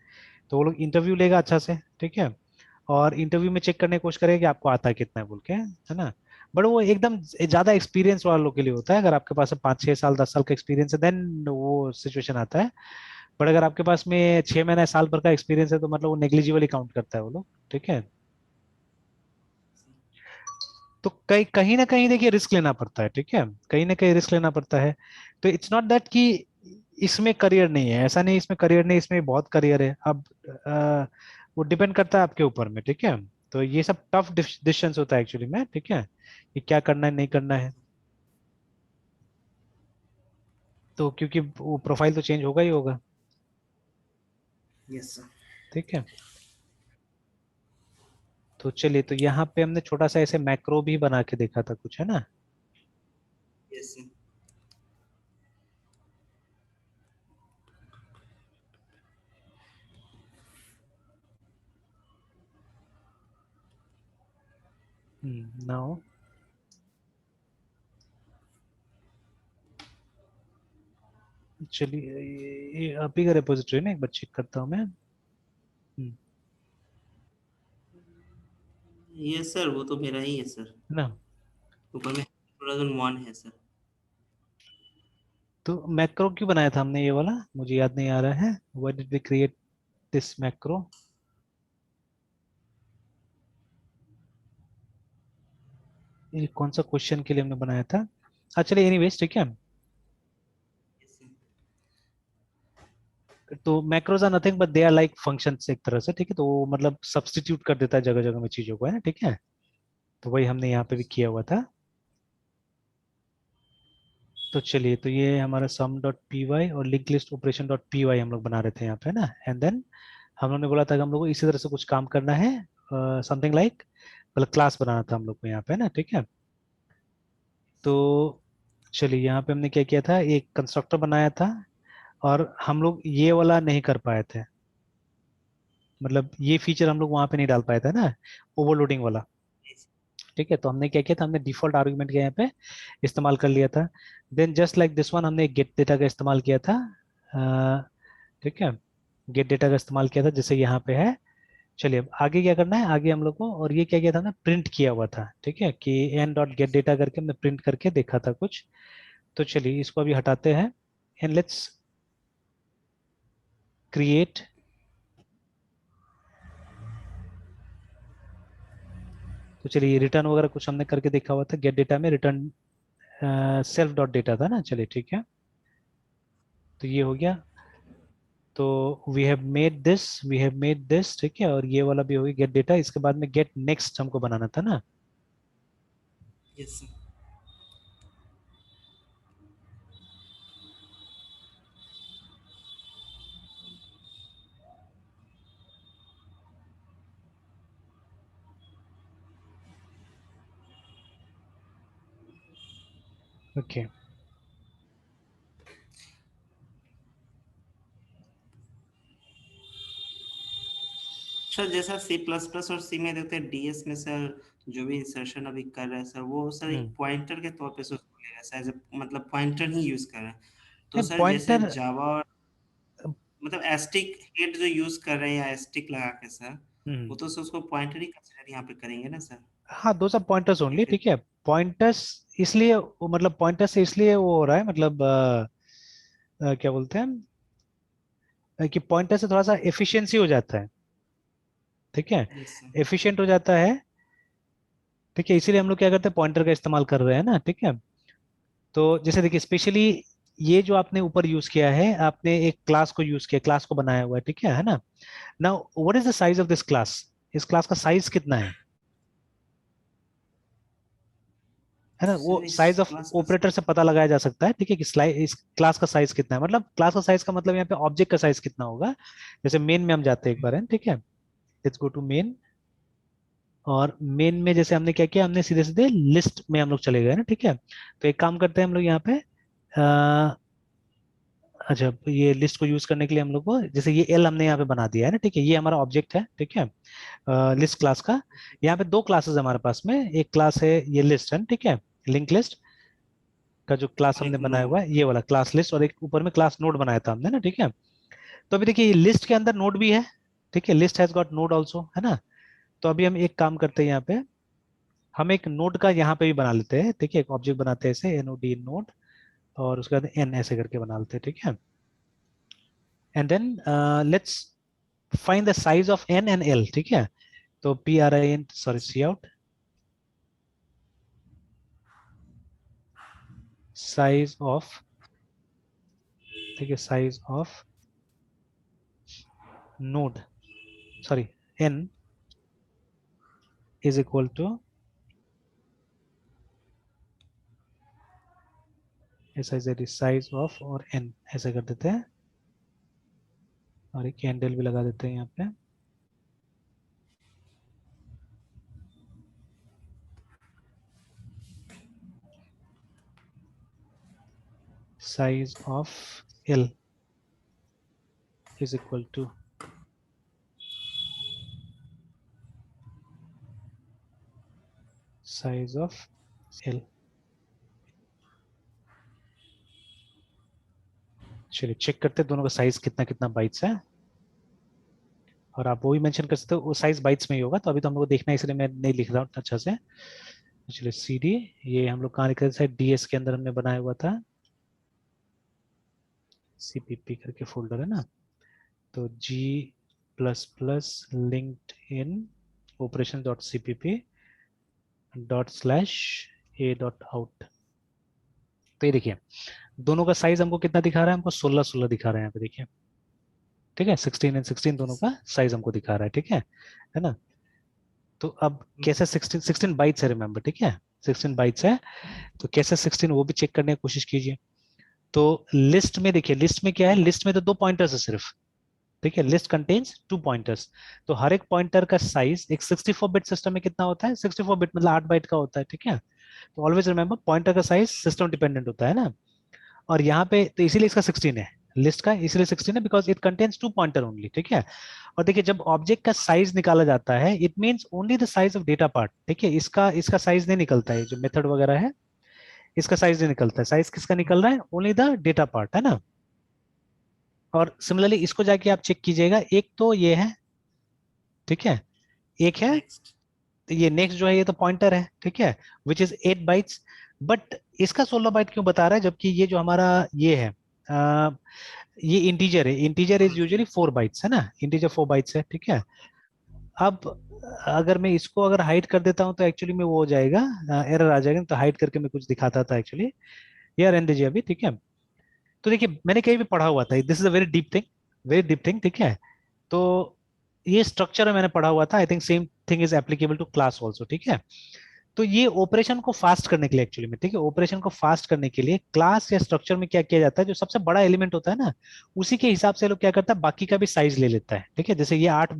तो वो लोग इंटरव्यू लेगा अच्छा से, ठीक है, और इंटरव्यू में चेक करने की कोशिश करेगा कि आपको आता है कितना है बोल के, है ना। बट वो एकदम ज्यादा एक्सपीरियंस वालों के लिए होता है, अगर आपके पास 5 6 साल 10 साल का एक्सपीरियंस है देन वो सिचुएशन आता है। बट अगर आपके पास में 6 महीना साल भर का एक्सपीरियंस है तो मतलब वो नेग्लिजिबली काउंट करता है वो लोग, ठीक है। तो कहीं कहीं ना कहीं देखिए रिस्क लेना पड़ता है, ठीक है, कहीं ना कहीं रिस्क लेना पड़ता है। तो इट्स नॉट दैट कि इसमें करियर नहीं है, ऐसा नहीं इसमें करियर नहीं, इसमें बहुत करियर है। अब वो डिपेंड करता है आपके ऊपर में, ठीक है। तो ये सब टफ डिसीजंस होता है एक्चुअली में, ठीक है, कि क्या करना है नहीं करना है। तो क्योंकि वो प्रोफाइल तो चेंज होगा ही होगा, यस सर। ठीक है। तो चलिए, तो यहाँ पे हमने छोटा सा ऐसे मैक्रो भी बना के देखा था कुछ, है ना। Yes sir. नाउ चलिए, ये आप ही का रिपोजिटरी ना, एक बार चेक करता हूँ मैं। हम्म, यस सर, वो तो मेरा ही है सर। है ना। ऊपर में 2001 है सर। तो मैक्रो क्यों बनाया था हमने ये वाला, मुझे याद नहीं आ रहा है, why did we create this macro. ये कौन सा क्वेश्चन के लिए हमने बनाया था। चलिए एनीवेज, ठीक है। Yes sir. तो macros are nothing but they are like functions एक तरह से, ठीक है, तो वो मतलब सब्स्टिट्यूट कर देता है जगह जगह में चीजों को, है ना, ठीक है। तो वही हमने यहाँ पे भी किया हुआ था। तो चलिए, तो ये हमारा सम डॉट पी वाई और link list operation dot P Y हम लोग बना रहे थे यहाँ पे ना, एंड देन हम लोग ने बोला था कि हम लोग को इसी तरह से कुछ काम करना है, समथिंग लाइक मतलब क्लास बनाना था हम लोग को यहाँ पे ना, ठीक है। तो चलिए, यहाँ पे हमने क्या किया था, एक कंस्ट्रक्टर बनाया था, और हम लोग ये वाला नहीं कर पाए थे, मतलब ये फीचर हम लोग वहां पे नहीं डाल पाए थे ना, ओवरलोडिंग वाला, ठीक है। तो हमने क्या किया था, हमने डिफॉल्ट आर्गुमेंट के यहाँ पे इस्तेमाल कर लिया था। Then just like this one हमने गेट डेटा का इस्तेमाल किया था, ठीक है, गेट डेटा का इस्तेमाल किया था जैसे यहाँ पे है। चलिए, अब आगे क्या करना है, आगे हम लोग को, और ये क्या किया था ना, प्रिंट किया हुआ था, ठीक है, कि एन डॉट गेट डेटा करके हमने प्रिंट करके देखा था कुछ। तो चलिए, इसको अभी हटाते हैं, एंड लेट्स क्रिएट। तो चलिए, रिटर्न वगैरह कुछ हमने करके देखा हुआ था, गेट डेटा में रिटर्न सेल्फ डॉट डेटा था ना, चलिए ठीक है। तो ये हो गया। तो वी हैव मेड दिस, ठीक है, और ये वाला भी हो गया गेट डेटा। इसके बाद में गेट नेक्स्ट हमको बनाना था ना। Yes sir. ओके। सर जैसा सी प्लस प्लस और सी में देखते हैं डीएस में सर, जो भी इंसर्शन अभी कर रहे हैं सर, वो सर एक हम्म। पॉइंटर के तौर पे से उसको ले रहा है सर, मतलब पॉइंटर ही यूज कर रहे हैं। तो नहीं, सर जैसे पॉइंटर। जावा और मतलब एस्टिक हेड जो यूज कर रहे हैं या एस्टिक लगा के सर, हम्म। वो तो सर उसको पॉइंटर ही कंसिडर यहाँ पे करेंगे ना सर। हाँ, दो सब पॉइंटर्स या ओनली, फिर ठीक है। पॉइंटर्स इसलिए मतलब पॉइंटर्स से इसलिए वो हो रहा है, मतलब क्या बोलते हैं कि पॉइंटर से थोड़ा सा एफिशिएंसी हो जाता है, ठीक है, यस सर। एफिशिएंट हो जाता है, ठीक है, इसीलिए हम लोग क्या करते हैं, पॉइंटर का इस्तेमाल कर रहे हैं ना, ठीक है। तो जैसे देखिए, स्पेशली ये जो आपने ऊपर यूज किया है, आपने एक क्लास को यूज किया, क्लास को बनाया हुआ है ना। Now what is the size of this class, इस क्लास का साइज कितना है ना, वो सर इस साइज ऑफ क्लास का ऑपरेटर से पता लगाया जा सकता है, ठीक है, कि इस क्लास का साइज कितना है, मतलब क्लास का साइज का मतलब यहाँ पे ऑब्जेक्ट का साइज कितना होगा। जैसे मेन में हम जाते हैं एक बार, है ठीक है, लेट्स गो टू मेन। और मेन में जैसे हमने क्या किया, हमने सीधे सीधे लिस्ट में हम लोग चले गए ना, ठीक है। तो एक काम करते हैं हम लोग यहाँ पे, अच्छा, ये लिस्ट को यूज करने के लिए हम लोग को, जैसे ये एल हमने यहाँ पे बना दिया है ना, ठीक है, ये हमारा ऑब्जेक्ट है, ठीक है, लिस्ट क्लास का। यहाँ पे दो क्लासेस हमारे पास में, एक क्लास है ये लिस्ट है, ठीक है, लिंक लिस्ट का जो क्लास और हमने एक बनाया हुआ नोड। है ये वाला क्लास लिस्ट, और एक ऊपर में क्लास नोड बनाया था हमने ना, ठीक है। तो अभी देखिए ये लिस्ट के अंदर नोड भी है, ठीक है, list has got node also, है ना। तो अभी हम एक काम करते हैं, यहाँ पे हम एक नोड का यहाँ पे भी बना लेते हैं, ठीक है, एक ऑब्जेक्ट बनाते हैं ऐसे NOD नोड, और उसके बाद एन ऐसे करके बना लेते हैं, ठीक है। And then let's find the size of N and L, ठीक है। तो PRIN, sorry, cout size of, ठीक है, size of node, sorry, N is equal to ऐसा, साइज ऑफ और एन ऐसे कर देते हैं, और एक कैंडल भी लगा देते हैं यहाँ पे, size of L is equal to size of L. चलिए चेक करते हैं दोनों का साइज कितना कितना बाइट्स है, और आप वो भी मेंशन कर सकते हो, वो साइज बाइट्स में ही होगा, तो अभी तो हम लोग को देखना है इसलिए मैं नहीं लिख रहा हूँ अच्छा से। चलिए CD, ये हम लोग कहाँ लिख रहे थे, DS के अंदर हमने बनाया हुआ था, CPP करके फोल्डर है ना। तो G++ linked in operation dot CPP ./a.out। तो ये देखिए दोनों का साइज हमको कितना दिखा रहा है, हमको 16 दिखा रहा है यहाँ पे, देखिए, ठीक है, 16 एंड 16 दोनों का साइज हमको दिखा रहा है, ठीक है ना। तो अब कैसे 16 बाइट्स है, रिमेंबर, ठीक है, 16 बाइट्स है, तो कैसे 16 वो भी चेक करने की कोशिश कीजिए। तो लिस्ट में देखिए, लिस्ट में क्या है, लिस्ट में तो 2 पॉइंटर्स है सिर्फ, ठीक है, लिस्ट कंटेन्स 2 पॉइंटर्स। तो हर एक पॉइंटर का साइज एक 64 बिट सिस्टम में कितना होता है, 64 बिट मतलब 8 बाइट का होता है, ठीक है। तो ऑलवेज रिमेंबर पॉइंटर का साइज सिस्टम डिपेंडेंट होता है ना। और यहाँ पे तो इसीलिए इसका 16 है, लिस्ट का इसलिए 16 है because it contains 2 pointer only, ठीक है। और देखिए जब ऑब्जेक्ट का साइज निकाला जाता है, it means only the size of data part, ठीक है, इसका इसका साइज नहीं निकलता है, जो मेथड वगैरह है इसका साइज नहीं निकलता है, साइज किसका निकल रहा है, ओनली द डेटा पार्ट, है ना। और सिमिलरली इसको जाके आप चेक कीजिएगा, एक तो ये है, ठीक है, एक है, नेक्स्ट। तो ये नेक्स्ट जो है ये तो पॉइंटर है, ठीक है, विच इज 8 बाइट्स। बट इसका 16 बाइट क्यों बता रहा है, जबकि ये जो हमारा ये है, ये इंटीजर है, इंटीजर इज यूजुअली 4 बाइट्स, है ना, इंटीजर 4 बाइट्स है, ठीक है। अब अगर मैं इसको अगर हाइड कर देता हूं तो एक्चुअली में वो हो जाएगा, एरर आ जाएगा, तो हाइड करके मैं कुछ दिखाता था एक्चुअली, ये रहने दीजिए अभी, ठीक है। तो देखिए मैंने कहीं भी पढ़ा हुआ था, this is a very deep thing, very deep thing, ठीक है। तो ये स्ट्रक्चर मैंने पढ़ा हुआ था, I think same thing is applicable to class also, ठीक है। तो ये ऑपरेशन को फास्ट करने के लिए एक्चुअली में, ठीक है, ऑपरेशन को फास्ट करने के लिए क्लास या स्ट्रक्चर में क्या किया जाता है, जो सबसे बड़ा एलिमेंट होता है ना, उसी के हिसाब से लोग क्या करता है, बाकी का भी साइज ले लेता है, ठीक है। जैसे ये 8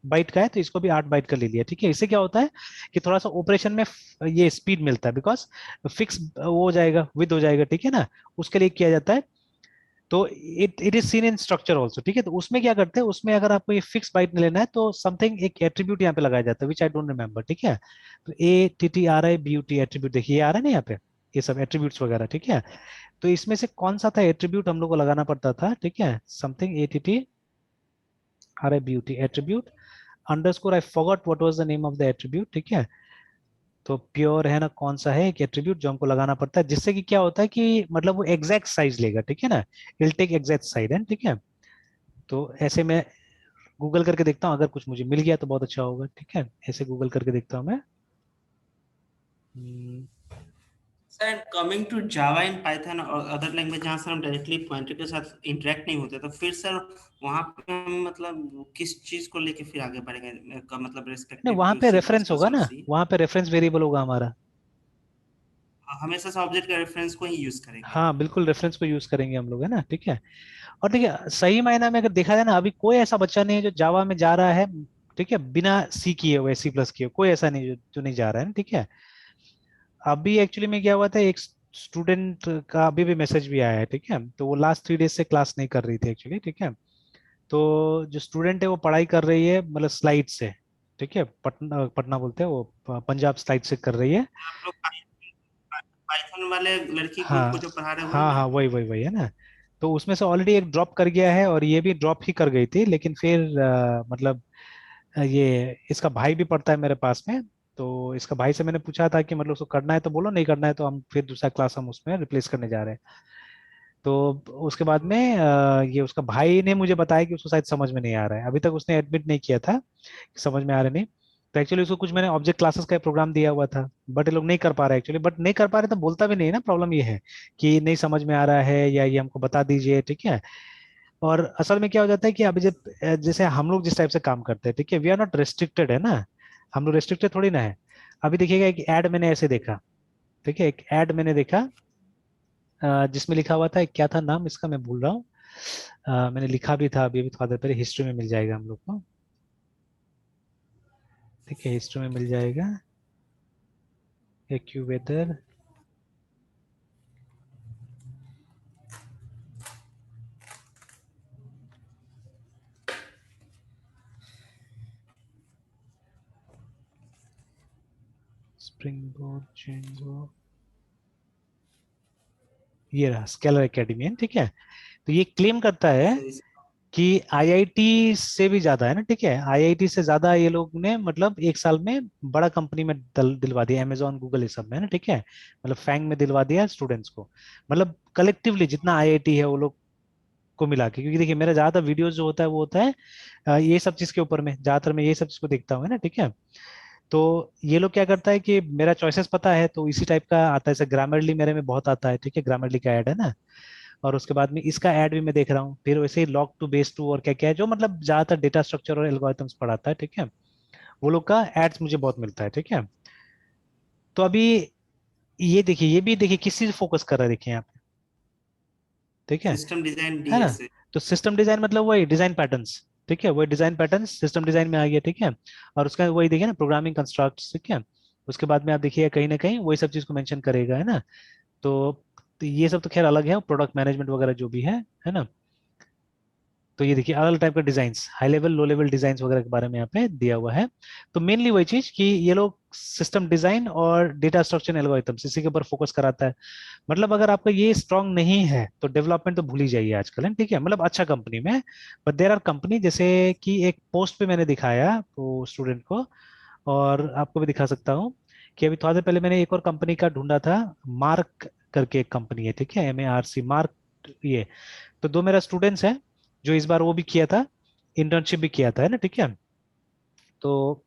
बाइट का है तो इसको भी 8 बाइट का ले लिया, ठीक है। इससे क्या होता है कि थोड़ा सा ऑपरेशन में ये स्पीड मिलता है, बिकॉज फिक्स वो हो जाएगा, विद हो जाएगा, ठीक है ना, उसके लिए किया जाता है। तो it is seen in structure also, ठीक है। तो उसमें क्या करते हैं, उसमें अगर आपको ये फिक्स बाइट में लेना है तो समथिंग एक एट्रीब्यूट यहाँ पे लगाया जाता है, विच आई डोंट रिमेंबर, ठीक है। तो ATTRIBUT एट्रीब्यूट देखिए, ये आ रहा है ना यहाँ पे, ये सब एट्रीब्यूट्स वगैरह, ठीक है। तो इसमें से कौन सा था एट्रीब्यूट हम लोग को लगाना पड़ता था, ठीक है, something ATTRIBUT attribute underscore, I forgot what was the name of the attribute, ठीक है। तो प्योर है ना, कौन सा है एक एट्रीब्यूट जो हमको लगाना पड़ता है, जिससे कि क्या होता है कि मतलब वो एग्जैक्ट साइज लेगा, ठीक है ना, इल टेक एग्जैक्ट साइज है, ठीक है। तो ऐसे मैं गूगल करके देखता हूँ, अगर कुछ मुझे मिल गया तो बहुत अच्छा होगा, ठीक है, ऐसे गूगल करके देखता हूँ मैं। Hmm, sir coming to Java in Python और अदर लैंग्वेज जहाँ सर हम डायरेक्टली पॉइंटर के साथ इंटरेक्ट नहीं होते, तो फिर सर वहाँ पे हम मतलब किस चीज को लेके फिर आगे बढ़ेंगे, का मतलब नहीं, रिस्पेक्टिव वहां टू पे सी प्लस रेफरेंस प्लस होगा और ना, सी। वहां पे रेफरेंस वेरिएबल होगा हमारा। हमेशा से ऑब्जेक्ट का रेफरेंस को ही यूज करेंगे। हाँ बिल्कुल, रेफरेंस को यूज करेंगे हम लोग, है ना, ठीक है। और देखिए सही मायने में अगर देखा जाए ना, अभी कोई ऐसा बच्चा नहीं है जो जावा में जा रहा है, ठीक है, बिना सी किए हुए, C+ किए हुए, कोई ऐसा नहीं जो नहीं जा रहा है ना, ठीक है। अभी एक्चुअली में क्या हुआ था, एक स्टूडेंट का अभी भी मैसेज भी आया है, ठीक है। तो वो लास्ट 3 डेज से क्लास नहीं कर रही थी एक्चुअली, ठीक है। तो जो स्टूडेंट है वो पढ़ाई कर रही है मतलब स्लाइड से, ठीक है। पटना पटना बोलते हैं वो, पंजाब स्लाइड से कर रही है। आप लोग पाइथन वाले लड़की हाँ को जो पढ़ा रहे हैं वही हाँ ना? हाँ, वही वही वही है ना। तो उसमें से ऑलरेडी एक ड्रॉप कर गया है, और ये भी ड्रॉप ही कर गई थी, लेकिन फिर मतलब ये इसका भाई भी पढ़ता है मेरे पास में। तो इसका भाई से मैंने पूछा था कि मतलब उसको करना है तो बोलो, नहीं करना है तो हम फिर दूसरा क्लास हम उसमें रिप्लेस करने जा रहे हैं। तो उसके बाद में ये उसका भाई ने मुझे बताया कि उसको शायद समझ में नहीं आ रहा है, अभी तक उसने एडमिट नहीं किया था कि समझ में आ रहा नहीं। तो एक्चुअली उसको कुछ मैंने ऑब्जेक्ट क्लासेस का प्रोग्राम दिया हुआ था, बट ये लोग नहीं कर पा रहे एक्चुअली। बट नहीं कर पा रहे तो बोलता भी नहीं है ना, प्रॉब्लम ये है कि नहीं समझ में आ रहा है या ये हमको बता दीजिए, ठीक है। और असल में क्या हो जाता है कि अभी जब जैसे हम लोग जिस टाइप से काम करते हैं, ठीक है, वी आर नॉट रेस्ट्रिक्टेड, है ना। हम लोग रेस्ट्रिक्टेड थोड़ी ना है। अभी देखिएगा एक ऐड मैंने ऐसे देखा, ठीक है, एक ऐड मैंने देखा जिसमें लिखा हुआ था, क्या था नाम इसका मैं भूल रहा हूँ। मैंने लिखा भी था अभी अभी थोड़ा देर पहले, हिस्ट्री में मिल जाएगा हम लोग को, ठीक है, हिस्ट्री में मिल जाएगा। एक्यूवेदर, स्प्रिंग बोर्ड, जेंगो, ये रहा स्केलर एकेडमी है, ठीक है। तो ये क्लेम करता है सही से। कि आईआईटी से भी ज्यादा है ना, ठीक है, आईआईटी से ज्यादा ये लोग ने मतलब एक साल में बड़ा कंपनी में दिलवा दिया, अमेजोन गूगल ये सब में है ना, ठीक है। मतलब फैंग में दिलवा दिया स्टूडेंट्स को, मतलब कलेक्टिवली जितना आईआईटी है वो लोग को मिला के। क्योंकि देखिए मेरा ज्यादातर वीडियोस जो होता है वो होता है ये सब चीज के ऊपर में, ज्यादातर मैं ये सब चीज को देखता हूँ, है ना, ठीक है। तो ये लोग क्या करता है कि मेरा चॉइसेस पता है तो इसी टाइप का आता है, जैसे ग्रामरली मेरे में बहुत आता है, ठीक है, ग्रामरली का ऐड है ना। और उसके बाद में इसका ऐड भी मैं देख रहा हूँ, फिर वैसे ही लॉग टू बेस टू और क्या क्या है जो मतलब ज्यादातर डेटा स्ट्रक्चर और एल्गोरिथम्स पढ़ाता है, ठीक है। वो लोग का एड्स मुझे बहुत मिलता है, ठीक है। तो अभी ये देखिए, ये भी देखिए किस चीज फोकस कर रहा है, देखिए यहाँ पे, ठीक सिस्टम डिजाइन है ना। डीएस। तो सिस्टम डिजाइन मतलब वही डिजाइन पैटर्न्स, ठीक है, वही डिजाइन पैटर्न्स सिस्टम डिजाइन में आ गया, ठीक है। और उसका वही देखिए ना प्रोग्रामिंग कंस्ट्रक्ट्स, ठीक है। उसके बाद में आप देखिए कहीं ना कहीं वही सब चीज को मेंशन करेगा, है ना। तो, तो ये सब तो खैर अलग है, प्रोडक्ट मैनेजमेंट वगैरह जो भी है ना। तो ये देखिए अलग अलग टाइप के designs, high level low level designs वगैरह के बारे में यहाँ पे दिया हुआ है। तो मेनली वही चीज कि ये लोग सिस्टम डिजाइन और डेटा स्ट्रक्चर एल्गोरिथम्स इसी के ऊपर फोकस कराता है। मतलब अगर आपका ये स्ट्रांग नहीं है तो डेवलपमेंट तो भूल ही जाइए आजकल, है ठीक है, मतलब अच्छा कंपनी में। बट देर आर कंपनी, जैसे कि एक पोस्ट पे मैंने दिखाया वो स्टूडेंट को, और आपको भी दिखा सकता हूँ कि अभी थोड़ा देर पहले मैंने एक और कंपनी का ढूंढा था, मार्क करके एक कंपनी है, ठीक है, MARC, मार्क। ये तो दो मेरा स्टूडेंट्स हैं जो इस बार वो भी किया था, इंटर्नशिप भी किया था, है ना, ठीक है। तो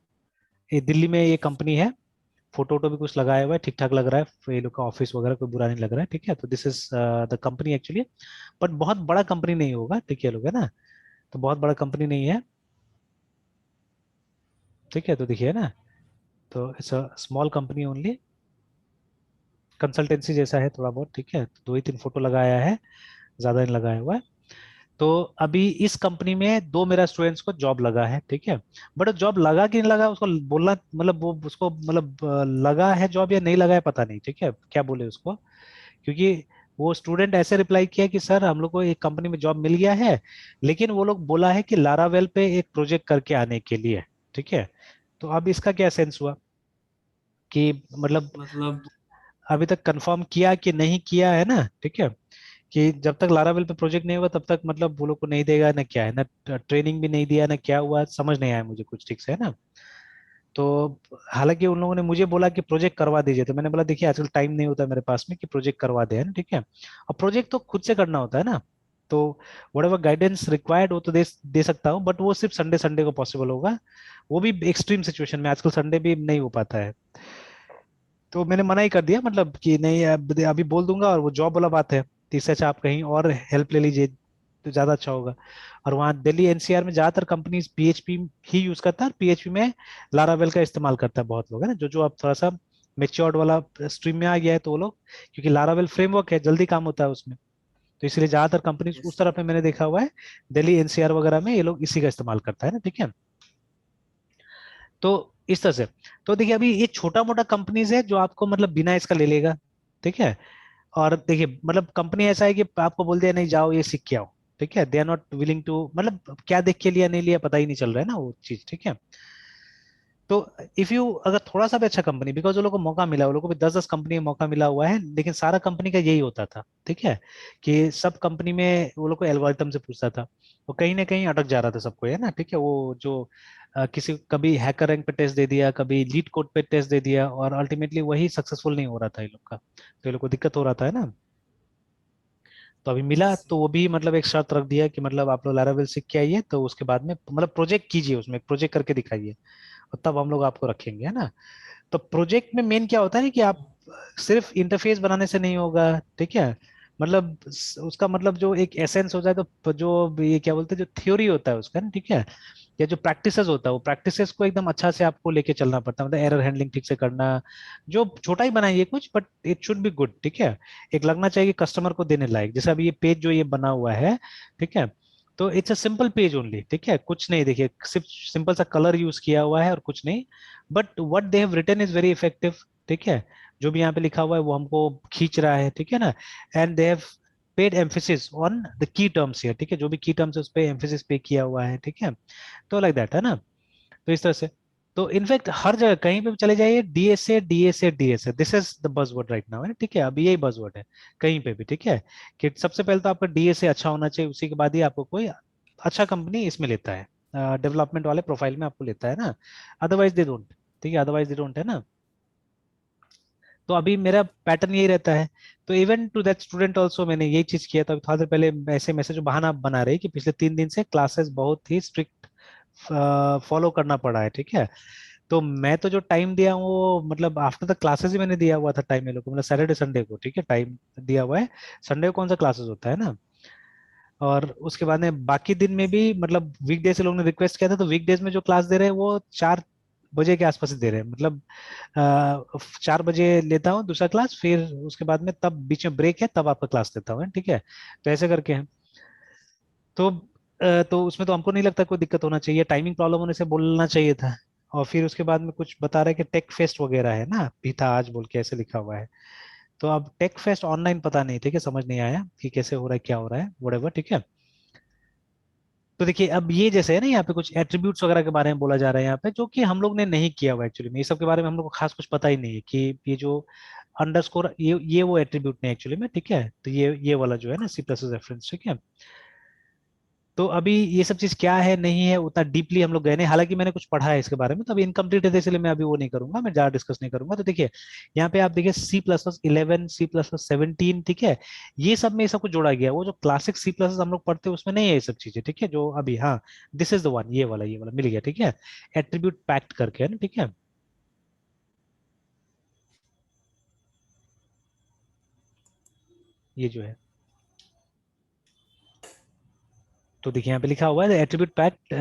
ये दिल्ली में ये कंपनी है, फोटो वोटो भी कुछ लगाया हुआ है, ठीक ठाक लग रहा है, ये लोग का ऑफिस वगैरह कोई बुरा नहीं लग रहा है, ठीक है। तो this is the company actually, but बहुत बड़ा कंपनी नहीं होगा, ठीक है, लोग, है ना। तो बहुत बड़ा कंपनी नहीं है, ठीक है। तो देखिए ना, तो it's a small company only, consultancy जैसा है थोड़ा बहुत, ठीक है। तो 2 ही 3 फोटो लगाया है, ज्यादा नहीं लगाया हुआ है। तो अभी इस कंपनी में दो मेरा स्टूडेंट्स को जॉब लगा है, ठीक है। बट जॉब लगा कि नहीं लगा उसको बोलना, मतलब वो उसको मतलब लगा है जॉब या नहीं लगा है पता नहीं, ठीक है, क्या बोले उसको। क्योंकि वो स्टूडेंट ऐसे रिप्लाई किया कि सर हम लोग को एक कंपनी में जॉब मिल गया है, लेकिन वो लोग बोला है कि लारावेल पे एक प्रोजेक्ट करके आने के लिए, ठीक है। तो अब इसका क्या सेंस हुआ कि मतलब मतलब अभी तक कंफर्म किया कि नहीं किया, है ना, ठीक है। कि जब तक लारावेल पे प्रोजेक्ट नहीं हुआ तब तक मतलब वो लोग को नहीं देगा ना, क्या है ना, ट्रेनिंग भी नहीं दिया ना, क्या हुआ समझ नहीं आया मुझे कुछ ठीक से, है ना। तो हालांकि उन लोगों ने मुझे बोला कि प्रोजेक्ट करवा दीजिए, तो मैंने बोला देखिए आजकल टाइम नहीं होता मेरे पास में कि प्रोजेक्ट करवा दे, है ना, ठीक है। और प्रोजेक्ट तो खुद से करना होता है ना। तो वट एवर गाइडेंस रिक्वायर्ड वो तो दे सकता हूँ, बट वो सिर्फ संडे संडे को पॉसिबल होगा, वो भी एक्सट्रीम सिचुएशन में, आजकल संडे भी नहीं हो पाता है। तो मैंने मना ही कर दिया, मतलब कि नहीं अभी बोल दूंगा, और वो जॉब वाला बात है, तो इससे अच्छा आप कहीं और हेल्प ले लीजिए तो ज्यादा अच्छा होगा। और वहाँ दिल्ली NCR में ज्यादातर कंपनीज PHP ही यूज करता है, PHP में लारावेल का इस्तेमाल करता है बहुत लोग, है ना, जो जो अब थोड़ा सा मेच्योर्ड वाला स्ट्रीम में आ गया है तो वो लोग, क्योंकि लारावेल फ्रेमवर्क है, जल्दी काम होता है उसमें। तो इसलिए ज्यादातर कंपनीज यस उस तरफ में मैंने देखा हुआ है, दिल्ली NCR वगैरह में ये लोग इसी का इस्तेमाल करता है ना, ठीक है। तो इस तरह से, तो देखिए अभी ये छोटा मोटा कंपनीज है जो आपको मतलब बिना इसका ले लेगा, ठीक है। और देखिए मतलब कंपनी ऐसा है कि आपको बोल दिया नहीं जाओ ये सीख के आओ, ठीक है, they are not willing to, मतलब क्या देख के लिया नहीं लिया पता ही नहीं चल रहा है ना वो चीज, ठीक है। तो इफ यू अगर थोड़ा सा भी अच्छा कंपनी, बिकॉज वो लोग को मौका मिला, वो लोग को भी 10-10 कंपनी में मौका मिला हुआ है, लेकिन सारा कंपनी का यही होता था, ठीक है, कि सब कंपनी में वो लोग को एल्गोरिथम से पूछता था, वो कहीं ना कहीं अटक जा रहा था सबको, है ना, ठीक है। वो जो किसी कभी हैकर रैंक पे टेस्ट दे दिया, कभी लीड कोड पे टेस्ट दे दिया, और अल्टीमेटली वही सक्सेसफुल नहीं हो रहा था ये लोग का, तो ये लोग को दिक्कत हो रहा था, है ना। तो अभी मिला तो वो भी मतलब एक शर्त रख दिया कि मतलब आप लोग लैरावेल सीख के आइए, तो उसके बाद में मतलब प्रोजेक्ट कीजिए, उसमें प्रोजेक्ट करके दिखाइए, और तब हम लोग आपको रखेंगे, है ना। तो प्रोजेक्ट में मेन क्या होता है कि आप सिर्फ इंटरफेस बनाने से नहीं होगा, ठीक है, मतलब उसका मतलब जो एक एसेंस होता है, तो जो ये क्या बोलते हैं, जो थ्योरी होता है उसका ना, ठीक है, या जो प्रैक्टिसेस होता है वो प्रैक्टिसेस को एकदम अच्छा से आपको लेके चलना पड़ता है, मतलब एरर हैंडलिंग ठीक से करना, जो छोटा ही बनाइए कुछ, but it should be good, ठीक है, एक लगना चाहिए कस्टमर को देने लायक, जैसे अभी ये पेज जो ये बना हुआ है, ठीक है, तो it's a simple page only, ठीक है, कुछ नहीं, देखिए सिर्फ सिंपल सा कलर यूज किया हुआ है और कुछ नहीं, but what they have written is very effective, ठीक है, जो भी यहाँ पे लिखा हुआ है वो हमको खींच रहा है, ठीक है ना, and they have paid emphasis on the key terms here, ठीक है, जो भी की टर्म्स है उस पे एम्फेसिस पे किया हुआ है, ठीक है, तो लाइक दैट, है ना। तो इस तरह से, तो इनफैक्ट हर जगह कहीं पे भी चले जाइए, DSA DSA DSA, this is the buzzword right now, है, ठीक है, अभी यही बजवर्ड है कहीं पे भी, ठीक है, कि सबसे पहले तो आपका डीएसए अच्छा होना चाहिए, उसी के बाद ही आपको कोई अच्छा कंपनी इसमें लेता है, डेवलपमेंट वाले प्रोफाइल में आपको लेता है ना, अदरवाइज दे डोंट, ठीक है, अदरवाइज दे डोंट, है ना। तो अभी मेरा पैटर्न यही रहता है, तो even to that student also मैंने यही चीज किया था, थोड़ा देर पहले ऐसे मैसेज बहाना बना रही कि पिछले 3 दिन से क्लासेस बहुत ही स्ट्रिक्ट फॉलो करना पड़ा है, ठीक है, तो मैं तो जो टाइम दिया हूँ वो मतलब आफ्टर द क्लासेस ही मैंने दिया हुआ था टाइम, ये लोग को मतलब सैटरडे संडे को, ठीक है, टाइम दिया हुआ है, संडे को कौन सा क्लासेस होता है ना, और उसके बाद में बाकी दिन में भी मतलब वीकडेज से लोगों ने रिक्वेस्ट किया था, तो वीकडेज में जो क्लास दे रहे हैं वो 4 बजे के आसपास ही दे रहे हैं, मतलब 4 बजे लेता हूँ दूसरा क्लास, फिर उसके बाद में तब बीच में ब्रेक है तब आपका क्लास लेता हूँ, ठीक है, तो ऐसे करके है। तो तो उसमें तो हमको नहीं लगता कोई दिक्कत होना चाहिए, टाइमिंग प्रॉब्लम होने से बोलना चाहिए था। और फिर उसके बाद में कुछ बता रहे हैं कि टेक फेस्ट वगैरह है ना, भी था आज बोल के ऐसे लिखा हुआ है, तो अब टेक फेस्ट ऑनलाइन पता नहीं, ठीक है, समझ नहीं आया कि कैसे हो रहा है क्या हो रहा है whatever, ठीक है। तो देखिए अब ये जैसे है ना, यहाँ पे कुछ एट्रीब्यूट्स वगैरह के बारे में बोला जा रहा है यहाँ पे, जो कि हम लोग ने नहीं किया हुआ एक्चुअली में, ये सब के बारे में हम लोग को खास कुछ पता ही नहीं है कि ये जो अंडरस्कोर ये वो एट्रीब्यूट नहीं एक्चुअली में, ठीक है, तो ये वाला जो है ना सी प्लस रेफरेंस, ठीक है। तो अभी ये सब चीज क्या है नहीं है उतना डीपली हम लोग गए नहीं, हालांकि मैंने कुछ पढ़ा है इसके बारे में, तो अभी इनकम्प्लीट है, इसलिए मैं अभी वो नहीं करूंगा, मैं ज्यादा डिस्कस नहीं करूंगा। तो देखिए यहाँ पे आप देखिए C++11 C++17, ठीक है, ये सब में ये सब कुछ जोड़ा गया है। वो जो क्लासिक C++ हम लोग पढ़ते हैं उसमें नहीं है ये सब चीजें, ठीक है, जो अभी, हाँ, दिस इज द वन, ये वाला मिल गया, ठीक है, एट्रीब्यूट पैक्ट करके, है ना, ठीक है, ये जो है, तो देखिए यहाँ पे लिखा हुआ है attribute packed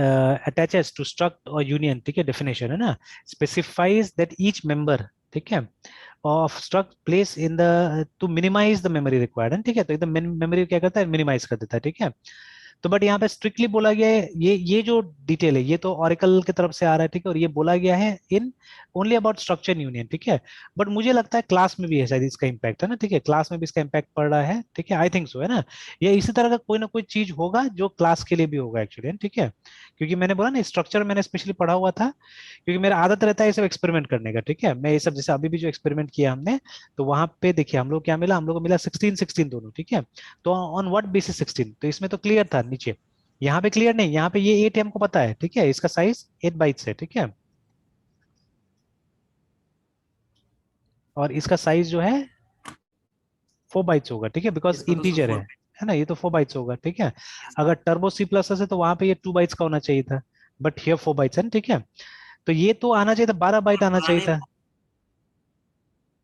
attaches to struct और यूनियन, ठीक है, डेफिनेशन है ना, स्पेसिफाइज दैट ईच मेंबर, ठीक है, of struct place in the to minimise the memory required है, ठीक है, तो एकदम मेमोरी क्या करता है, मिनिमाइज कर देता है, ठीक है। तो बट यहाँ पे स्ट्रिक्टली बोला गया है, ये जो डिटेल है ये तो ऑरेकल की तरफ से आ रहा है, ठीक है, और ये बोला गया है in only about structure union, ठीक है, बट मुझे लगता है क्लास में भी है शायद इसका इम्पैक्ट, है ना, ठीक है, क्लास में भी इसका इम्पैक्ट पड़ रहा है, ठीक है, आई थिंक सो, है ना, या इसी तरह का कोई ना कोई चीज होगा जो क्लास के लिए भी होगा एक्चुअली, ठीक है, क्योंकि मैंने बोला ना स्ट्रक्चर मैंने स्पेशली पढ़ा हुआ था, क्योंकि मेरा आदत रहता है ये सब एक्सपेरिमेंट करने का, ठीक है, मैं ये सब जैसे अभी भी जो एक्सपेरिमेंट किया हमने, तो वहां पे देखिए हम लोग क्या मिला, हम लोग को मिला 16-16 दोनों, ठीक है, तो ऑन व्हाट बेसिस 16, तो इसमें तो क्लियर था नीचे, यहाँ पे क्लियर नहीं, यहाँ पे ये 8 हमको पता है, ठीक है, इसका साइज 8 बाइट्स है, ठीक है, और इसका साइज जो है 4 बाइट्स होगा, ठीक है, बिकॉज इसका तो सर इंटीजर फोर है ना, ये तो 4 बाइट्स होगा, ठीक है। इसका अगर टर्बो C++ है तो वहां पे ये 2 बाइट्स का होना चाहिए था, बट हियर 4 बाइट्स है ना, ठीक है, तो ये तो आना चाहिए था, 12 बाइट आना चाहिए पुराने था,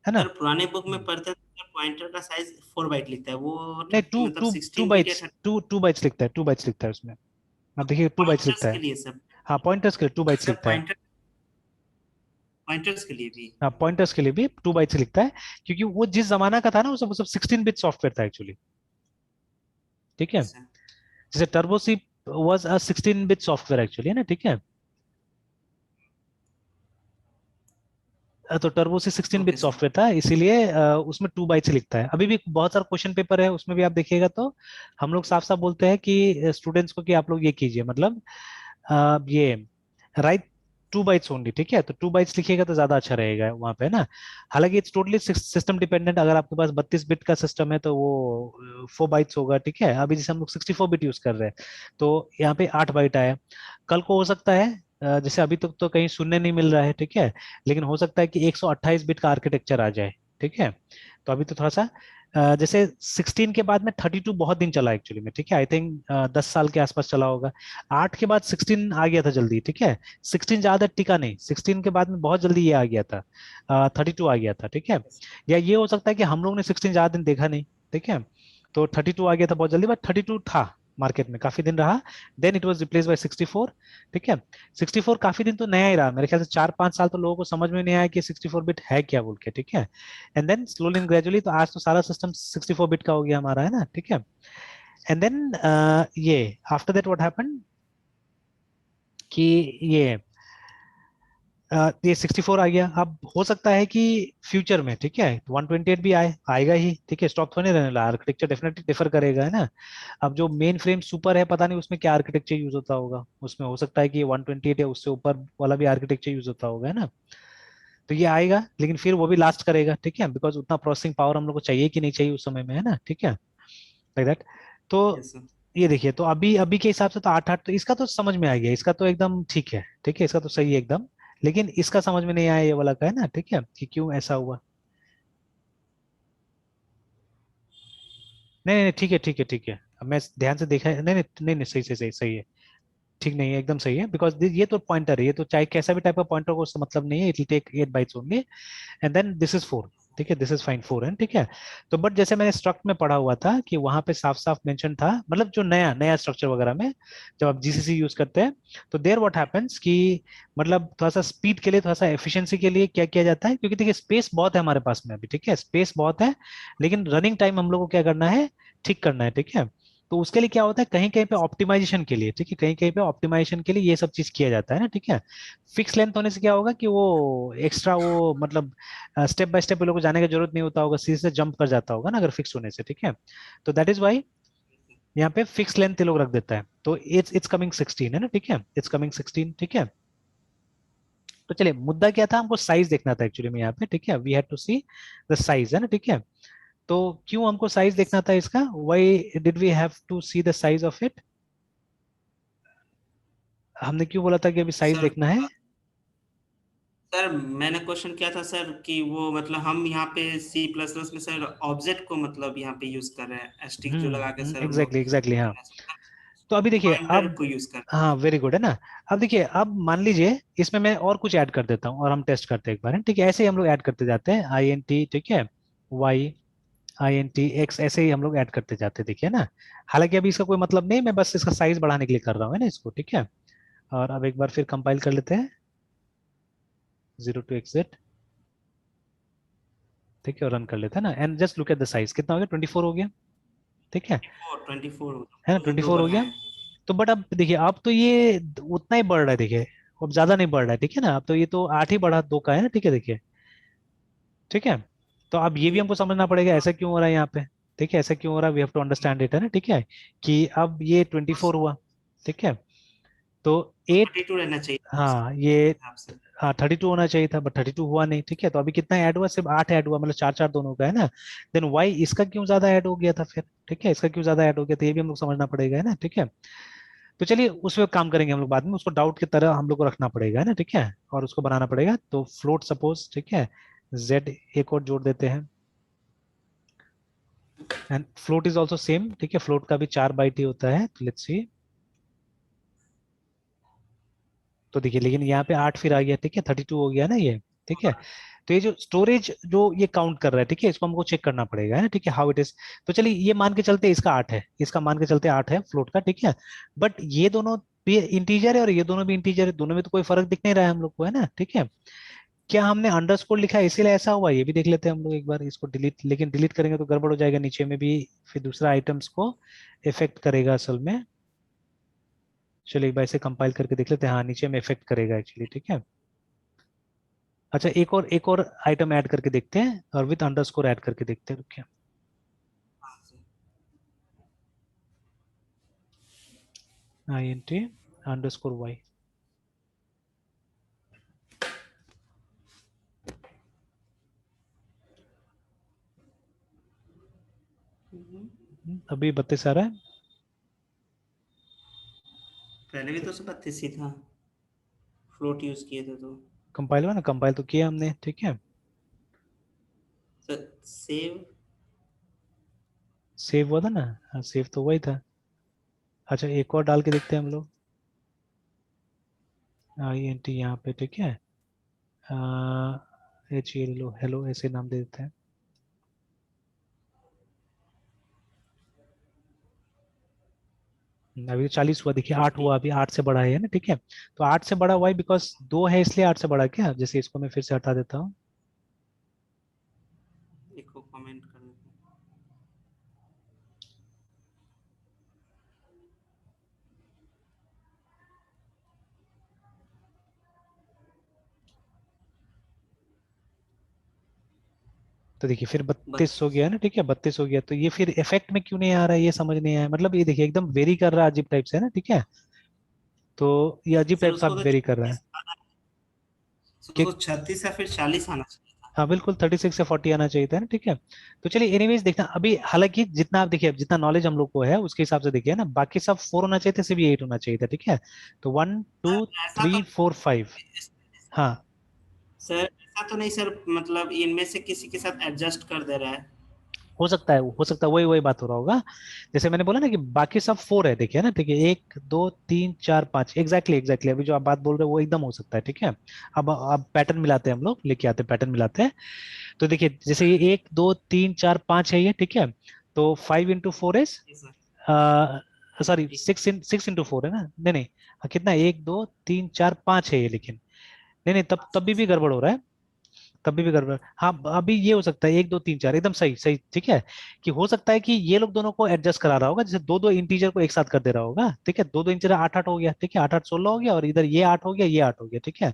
है ना। सर पुराने बुक में हम्म। पढ़ते थे सर, पॉइंटर का साइज 4 बाइट लिखता है वो नहीं, टू मतलब टू टू 16 बिट या बाइट्स टू बाइट्स लिखता है, 2 बाइट्स लिखता है उसमें, आप देखिए 2 बाइट्स पॉइंटर्स लिखता के है। लिए सर। हाँ, पॉइंटर्स के लिए 2 बाइट्स सर लिखता है। पॉइंटर्स के लिए भी। हाँ, पॉइंटर्स के लिए भी 2 बाइट्स लिखता है, क्योंकि वो जिस जमाना का था ना वो सब 16 बिट सॉफ्टवेयर था एक्चुअली, ठीक है, अच्छा जैसे turbo she was a 16 bit software actually, है ना, ठीक है। तो टर्बो से 16 ओके बिट सर। सॉफ्टवेयर था, इसीलिए उसमें 2 बाइट से लिखता है। अभी भी बहुत सारा क्वेश्चन पेपर है उसमें भी आप देखिएगा तो हम लोग साफ साफ बोलते हैं कि स्टूडेंट्स को कि आप लोग ये कीजिए, मतलब ये राइट 2 बाइट्स ओनली, ठीक है। तो 2 बाइट्स लिखिएगा तो ज्यादा अच्छा रहेगा वहां पे ना। हालांकि इट्स टोटली सिस्टम डिपेंडेंट, अगर आपके पास 32 बिट का सिस्टम है तो वो 4 बाइट्स होगा, ठीक है। अभी जैसे हम लोग 64 बिट यूज कर रहे हैं तो यहाँ पे 8 बाइट आया। कल को हो सकता है जैसे अभी तक तो कहीं सुनने नहीं मिल रहा है, ठीक है, लेकिन हो सकता है कि 128 बिट का आर्किटेक्चर आ जाए, ठीक है। तो अभी तो थोड़ा सा जैसे 16 के बाद में 32 बहुत दिन चला एक्चुअली में, ठीक है। आई थिंक 10 साल के आसपास चला होगा। 8 के बाद 16 आ गया था जल्दी, ठीक है। 16 ज्यादा टिका नहीं, 16 के बाद में बहुत जल्दी ये आ गया था, 32 आ गया था, ठीक है। या ये हो सकता है कि हम लोग ने 16 ज्यादा दिन देखा नहीं, ठीक है। तो 32 आ गया था बहुत जल्दी, बट 32 था मार्केट में काफी दिन रहा। Then it was replace by 64, ठीक है। 64 काफी दिन तो नया ही रहा, मेरे ख्याल से 4-5 साल तो लोगों को समझ में नहीं आया कि 64 बिट है क्या बोल के, ठीक है। And then slowly and gradually तो आज तो सारा सिस्टम 64 बिट का हो गया हमारा, है ना, ठीक है। एंड देन ये आफ्टर दैट व्हाट हैपेंड कि ये ये 64 आ गया। अब हो सकता है कि फ्यूचर में, ठीक है, 128 भी आएगा ही, ठीक है। स्टॉप थोड़ी रहने वाला, आर्किटेक्चर डेफिनेटली डिफर करेगा, है ना। अब जो मेन फ्रेम सुपर है, पता नहीं उसमें क्या आर्किटेक्चर यूज होता होगा, उसमें हो सकता है कि 128 या उससे ऊपर वाला भी आर्किटेक्चर यूज होता होगा, है ना। तो ये आएगा लेकिन फिर वो भी लास्ट करेगा, ठीक है, बिकॉज उतना प्रोसेसिंग पावर हम लोग को चाहिए कि नहीं चाहिए उस समय में, है ना, ठीक है, लाइक दैट। तो यस सर। ये देखिए, तो अभी अभी के हिसाब से तो 8-8 तो इसका तो समझ में आ गया, इसका तो एकदम ठीक है, ठीक है, इसका तो सही है एकदम। लेकिन इसका समझ में नहीं आया ये वाला का, है ना, ठीक है, कि क्यों ऐसा हुआ। नहीं नहीं ठीक है, ठीक है, ठीक है। अब मैं ध्यान से देखा है, नहीं नहीं नहीं नहीं, सही सही सही सही है। ठीक नहीं है, एकदम सही है, बिकॉज ये तो पॉइंटर है, ये तो चाहे कैसा भी टाइप का पॉइंटर हो उससे मतलब नहीं है, it will take 8 bytes only. And then this is 4, ठीक है, दिस इज फाइन 4 है, ठीक है। तो बट जैसे मैंने स्ट्रक्ट में पढ़ा हुआ था कि वहां पे साफ साफ मेंशन था, मतलब जो नया नया स्ट्रक्चर वगैरह में जब आप जीसीसी यूज करते हैं तो देयर व्हाट हैपेंस कि मतलब थोड़ा सा स्पीड के लिए, थोड़ा सा एफिशिएंसी के लिए क्या किया जाता है, क्योंकि देखिए स्पेस बहुत है हमारे पास में अभी, ठीक है, स्पेस बहुत है, लेकिन रनिंग टाइम हम लोग को क्या करना है, ठीक करना है, ठीक है। तो उसके लिए क्या होता है, कहीं कहीं पे ऑप्टिमाइजेशन के लिए, ठीक है, कहीं कहीं पे ऑप्टिमाइजेशन के लिए ये सब चीज किया जाता है ना, ठीक है। फिक्स लेंथ होने से क्या होगा कि वो एक्स्ट्रा वो मतलब स्टेप बाय स्टेप लोगों को जाने की जरूरत नहीं होता होगा, सीधे से जंप कर जाता होगा ना अगर फिक्स होने से, ठीक है। तो दैट इज वाई यहाँ पे फिक्स लेंथ लोग रख देता है। तो इट्स इट्स कमिंग 16 है ना, ठीक है, इट्स कमिंग 16, ठीक है। तो चलिए, मुद्दा क्या था, हमको साइज देखना था एक्चुअली में यहाँ पे, ठीक है, we had to see the size, है ना, ठीक है। तो क्यों हमको साइज देखना था इसका, why did we have to see the size of it, हमने क्यों बोला था कि अभी साइज सर देखना है। सर मैंने क्वेश्चन किया था सर कि वो मतलब हम यहाँ पे सी प्लस प्लस में सर ऑब्जेक्ट को मतलब यहाँ पे यूज कर रहे हैं, स्टिक जो लगा के सर हम लोग एग्जैक्टली एग्जैक्टली हाँ। करना चाहते हैं, तो अभी देखिए पॉइंटर अब, को यूज कर। हाँ वेरी गुड है ना। अब देखिए, अब मान लीजिए इसमें मैं और कुछ ऐड कर देता हूँ और हम टेस्ट करते हैं एक बार, है ठीक है। ऐसे ही हम लोग ऐड करते जाते हैं, आई एन टी, ठीक है, Y, I N T X, ऐसे ही हम लोग ऐड करते जाते हैं, देखिए ना। हालांकि अभी इसका कोई मतलब नहीं, मैं बस इसका साइज बढ़ाने के लिए कर रहा हूँ, है ना इसको, ठीक है। और अब एक बार फिर कंपाइल कर लेते हैं, 0 to exit, ठीक है, और रन कर लेते हैं ना। And just look at the size, कितना हो गया, 24 हो गया, ठीक है। 24 है ना, दो 24 हो गया। बनाए। तो बट अब देखिए, अब तो ये उतना ही बढ़ रहा है, देखिए अब ज्यादा नहीं बढ़ रहा है, ठीक है ना। अब तो ये तो 8 ही बढ़ा 2 का है ना, ठीक है, देखिए, ठीक है। तो अब ये भी हमको समझना पड़ेगा ऐसा क्यों हो रहा है यहाँ पे, ठीक है, ऐसा क्यों हो रहा है, we have to understand it, है ना, ठीक है। कि अब ये 24 हुआ, ठीक है। तो 8, 32 रहना चाहिए हाँ मेरे ये, हिसाब से। हाँ 32 होना चाहिए था, बट 32 हुआ नहीं, ठीक है। तो अभी कितना ऐड हुआ, सिर्फ 8 ऐड हुआ, मतलब 4-4 दोनों का, है ना। देन वाई इसका क्यों ज्यादा ऐड हो गया था फिर, ठीक है, इसका क्यों ज्यादा ऐड हो गया था, ये भी हम लोग समझना पड़ेगा, है ना, ठीक है। तो चलिए उस पर काम करेंगे हम लोग बाद में, उसको डाउट की तरह हम लोग को रखना पड़ेगा, है ना, ठीक है, और उसको बनाना पड़ेगा। तो फ्लोट सपोज, ठीक है, जेड एक और जोड़ देते हैं, and float is also same, ठीक है, फ्लोट का भी 4 बाइट ही होता है, तो लेट्स सी। तो देखिए, लेकिन यहाँ पे 8 फिर आ गया, ठीक है, 32 हो गया ना ये, ठीक है। तो ये जो स्टोरेज जो ये काउंट कर रहा है, ठीक है, इसको हमको चेक करना पड़ेगा, है ना, ठीक है, हाउ इट इज। तो चलिए ये मान के चलते इसका 8 है, इसका मान के चलते 8 है फ्लोट का, ठीक है। बट ये दोनों भी इंटीजर है और ये दोनों भी इंटीजर है, दोनों में तो कोई फर्क दिख नहीं रहा है हम लोग को, है ना, ठीक है। क्या हमने अंडरस्कोर लिखा है इसीलिए ऐसा हुआ, ये भी देख लेते हैं हम लोग एक बार इसको डिलीट, लेकिन डिलीट करेंगे तो गड़बड़ हो जाएगा नीचे में भी, फिर दूसरा आइटम्स को इफेक्ट करेगा असल में। चलिए एक बार इसे कंपाइल करके देख लेते हैं, हाँ नीचे में इफेक्ट करेगा एक्चुअली, ठीक है। अच्छा, एक और आइटम ऐड करके देखते हैं, और विथ अंडरस्कोर ऐड करके देखते हैं, रुकिए। हाँ सर। INT underscore Y. अभी 32 आ रहा है। पहले भी तो सब 32 ही था, फ्लोट यूज किए थे तो। कंपाइल हुआ ना, कंपाइल तो किया हमने, ठीक है। Sir save. सेव हुआ था ना, हाँ सेव तो वही था। अच्छा, एक और डाल के देखते हैं हम लोग। INT यहाँ पे, ठीक है। HELO, हेलो ऐसे नाम दे देते हैं। अभी तो 40 हुआ, देखिए 8 50। हुआ, अभी 8 से बड़ा है ना, ठीक है। तो 8 से बड़ा हुआ है बिकॉज 2 है, इसलिए 8 से बड़ा क्या, जैसे इसको मैं फिर से हटा देता हूँ। एक को कमेंट कर देते हैं। तो देखिए फिर 32 हो 32। गया है ना, ठीक है, 32 हो गया। तो ये फिर इफेक्ट में क्यों नहीं आ रहा है, ये समझ नहीं आया। मतलब ये देखिए एकदम वेरी कर रहा है अजीब टाइप से, है ना, ठीक है। तो ये अजीब सर टाइप से उसको आप तो वेरी कर रहा है 36 आना, कि। उसको 36 या फिर 40 आना चाहिए था। हाँ बिल्कुल, 36 से 40 आना चाहिए था ना, ठीक है। तो चलिए एनीवेज देखना अभी, हालांकि जितना आप देखिए, जितना नॉलेज हम लोग को है उसके हिसाब से देखिए ना, बाकी सब 4 होना चाहिए था, सिर्फ 8 होना चाहिए था, ठीक है। तो 1 2 सर ऐसा तो 3 4 5। हाँ, सर ऐसा तो नहीं सर, मतलब इनमें से किसी के साथ एडजस्ट कर दे रहा है। हो सकता है वही वही बात हो रहा होगा। जैसे मैंने बोला ना कि बाकी सब 4 है, देखिए ना, ठीक है, 1 2 3 4 5, एग्जैक्टली एग्जैक्टली अभी जो आप बात बोल रहे हो वो एकदम हो सकता है, ठीक है। अब पैटर्न मिलाते हैं हम लोग, लेके आते हैं पैटर्न मिलाते हैं। तो देखिए जैसे ये 1 2 3 4 5 है ये, ठीक है। तो 5 into 4 इज, जी सर। सॉरी जी। 6 into 4 है ना, नहीं नहीं, कितना, 1 2 3 4 5 है ये, लेकिन नहीं नहीं, तब तब भी गड़बड़ हो रहा है। तब भी गड़बड़, हाँ अभी ये हो सकता है 1 2 3 4 एकदम सही सही, ठीक है। कि हो सकता है कि ये लोग दोनों को एडजस्ट करा रहा होगा, जैसे दो दो इंटीजर को एक साथ कर दे रहा होगा, ठीक है। दो दो इंटीजर 8 8 हो गया, ठीक है, 8 8 16 हो गया, और इधर ये 8 हो गया, ये 8 हो गया, ठीक है।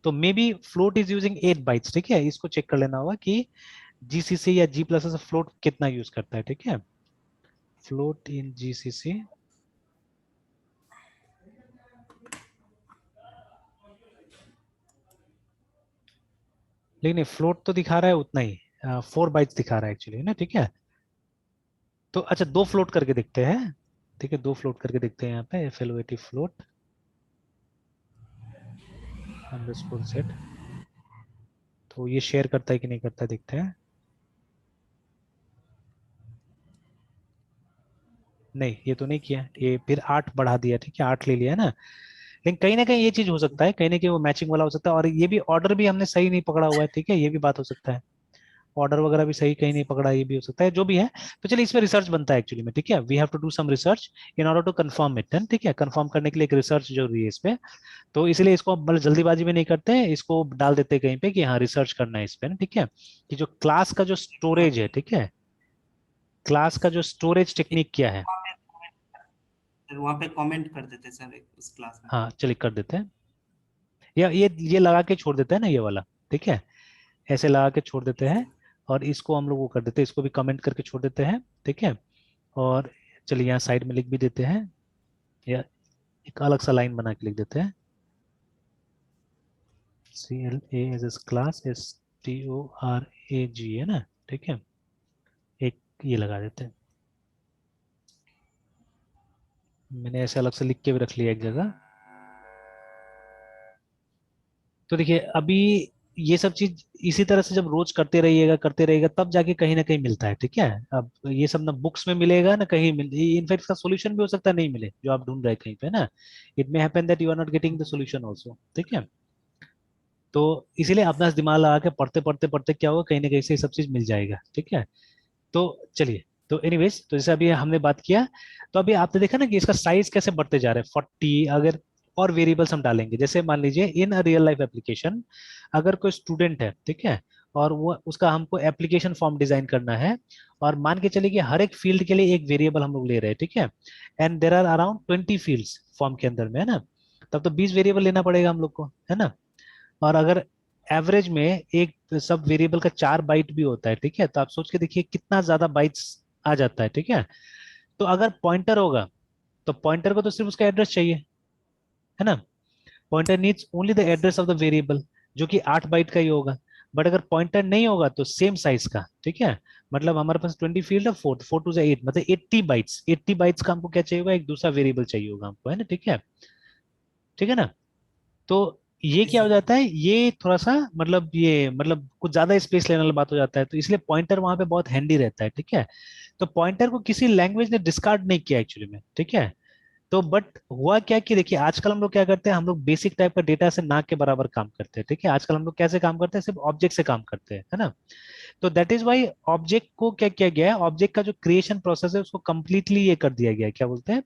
तो may be float is using 8 bytes, ठीक है। इसको चेक कर लेना होगा कि GCC या G++ फ्लोट कितना यूज करता है, ठीक है। फ्लोट इन GCC, लेकिन फ्लोट तो दिखा रहा है उतना ही, 4 बाइट्स दिखा रहा है एक्चुअली ना, ठीक है। तो अच्छा, दो फ्लोट करके देखते हैं, ठीक है, दो फ्लोट करके देखते हैं यहाँ पे, FLOAT फ्लोट अंडरस्कोर सेट। तो ये शेयर करता है कि नहीं करता है, देखते हैं। नहीं, ये तो नहीं किया, ये फिर 8 बढ़ा दिया, ठीक है, 8 ले लिया है ना। लेकिन कहीं ना कहीं ये चीज हो सकता है, कहीं ना कहीं वो मैचिंग वाला हो सकता है, और ये भी ऑर्डर भी हमने सही नहीं पकड़ा हुआ है, ठीक है, ये भी बात हो सकता है। ऑर्डर वगैरह भी सही कहीं नहीं पकड़ा, ये भी हो सकता है, जो भी है। तो चलिए इसमें रिसर्च बनता है एक्चुअली में, ठीक है। We have to do some research in order to confirm it, ठीक है। कंफर्म करने के लिए एक रिसर्च जरूरी है इस पे। तो इसलिए इसको अब मतलब जल्दीबाजी में नहीं करते हैं, इसको डाल देते हैं कहीं पे कि हाँ रिसर्च करना है इस पे ना, ठीक है। कि जो क्लास का जो वहाँ स्टोरेज है, पे ठीक है, क्लास का जो स्टोरेज टेक्निक क्या है। वहाँ पे कमेंट कर देते सर उस क्लास में। हाँ चलिए कर देते हैं, या ये लगा के छोड़ देते हैं ना, ये वाला, ठीक है, ऐसे लगा के छोड़ देते जी हैं। सर। और इसको हम लोग वो कर देते हैं, इसको भी कमेंट करके छोड़ देते हैं, ठीक है। और चलिए यहाँ साइड में लिख भी देते हैं, या एक अलग सा लाइन बना के लिख देते हैं, CLA क्लास STORAG है ना, ठीक है। एक ये लगा देते हैं, मैंने ऐसे अलग से लिख के भी रख लिया एक जगह। तो देखिए अभी ये सब चीज इसी तरह से जब रोज करते रहिएगा तब जाके कहीं ना कहीं मिलता है, ठीक है। अब ये सब ना बुक्स में मिलेगा ना कहीं मिल, इनफैक्ट इसका सोल्यूशन भी हो सकता है नहीं मिले जो आप ढूंढ रहे हैं कहीं पे ना। It may happen that you are not getting the solution also, ठीक है। तो इसीलिए अपना दिमाग लगा के पढ़ते पढ़ते पढ़ते क्या होगा, कहीं ना कहीं से ये सब चीज मिल जाएगा, ठीक है। तो चलिए, तो एनीवेज, तो जैसे अभी हमने बात किया, तो अभी आपने देखा ना कि इसका साइज कैसे बढ़ते जा रहे हैं, 40 अगर और वेरिएबल्स हम डालेंगे, जैसे मान लीजिए इन अ रियल लाइफ एप्लीकेशन, अगर कोई स्टूडेंट है, ठीक है, और वो उसका हमको एप्लीकेशन फॉर्म डिजाइन करना है, और मान के चलिए कि हर एक फील्ड के लिए एक वेरिएबल हम लोग ले रहे हैं, ठीक है। And there are around 20 fields form के अंदर में, है ना। तब तो 20 वेरिएबल लेना पड़ेगा हम लोग को, है ना। और अगर एवरेज में एक सब वेरिएबल का 4 बाइट भी होता है, ठीक है। तो आप सोच के देखिए कितना ज्यादा बाइट्स आ जाता है, ठीक है। तो अगर पॉइंटर होगा तो पॉइंटर को तो सिर्फ उसका एड्रेस चाहिए, है ना। Pointer needs only the yes address of the variable, जो कि 8 बाइट का ही होगा। बट अगर पॉइंटर नहीं होगा तो सेम साइज का, ठीक है। मतलब हमारे पास 20 फील्ड है, 4 4 टू 8 मतलब 80 बाइट्स, 80 बाइट्स का हमको क्या चाहिए होगा, एक दूसरा वेरिएबल चाहिए होगा हमको, है ना, ठीक है। ठीक है ना। तो ये क्या हो सर। जाता है, ये थोड़ा सा मतलब ये मतलब कुछ ज्यादा स्पेस लेने वाला बात हो जाता है, तो इसलिए पॉइंटर वहां पे बहुत हैंडी रहता है, ठीक है। तो पॉइंटर को किसी लैंग्वेज ने डिस्कार्ड नहीं किया एक्चुअली में, ठीक है। तो बट हुआ क्या कि देखिए आजकल हम लोग क्या करते हैं, हम लोग बेसिक टाइप का डेटा से ना के बराबर काम करते हैं, ठीक है। आजकल हम लोग कैसे काम करते हैं, सिर्फ ऑब्जेक्ट से काम करते हैं, है ना। तो दैट इज वाई ऑब्जेक्ट को क्या किया गया है, ऑब्जेक्ट का जो क्रिएशन प्रोसेस है उसको कंप्लीटली ये कर दिया गया है, क्या बोलते हैं,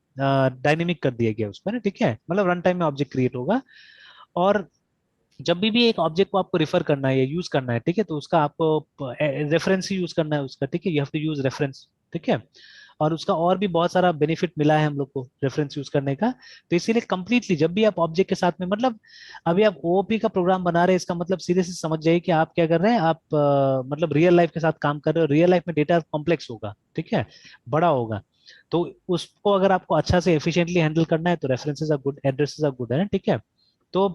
डायनेमिक कर दिया गया है उसको, है ना, ठीक है। मतलब रन टाइम में ऑब्जेक्ट क्रिएट होगा। और जब भी एक ऑब्जेक्ट को आपको रिफर करना है या यूज करना है, ठीक है, तो उसका आपको रेफरेंस ही यूज करना है उसका, ठीक है। You have to use reference, ठीक है। और उसका और भी बहुत सारा बेनिफिट मिला है हम लोग को रेफरेंस यूज करने का। तो इसीलिए कंप्लीटली जब भी आप ऑब्जेक्ट के साथ में मतलब अभी आप ओओपी का प्रोग्राम बना रहे हैं, इसका मतलब सीधे से समझ जाइए कि आप क्या कर रहे हैं, आप मतलब रियल लाइफ के साथ काम कर रहे हो। रियल लाइफ में डेटा कॉम्प्लेक्स होगा, ठीक है, बड़ा होगा। तो उसको अगर आपको अच्छा से एफिशिएंटली हैंडल करना है तो references are good, addresses are good, है ना, ठीक है। तो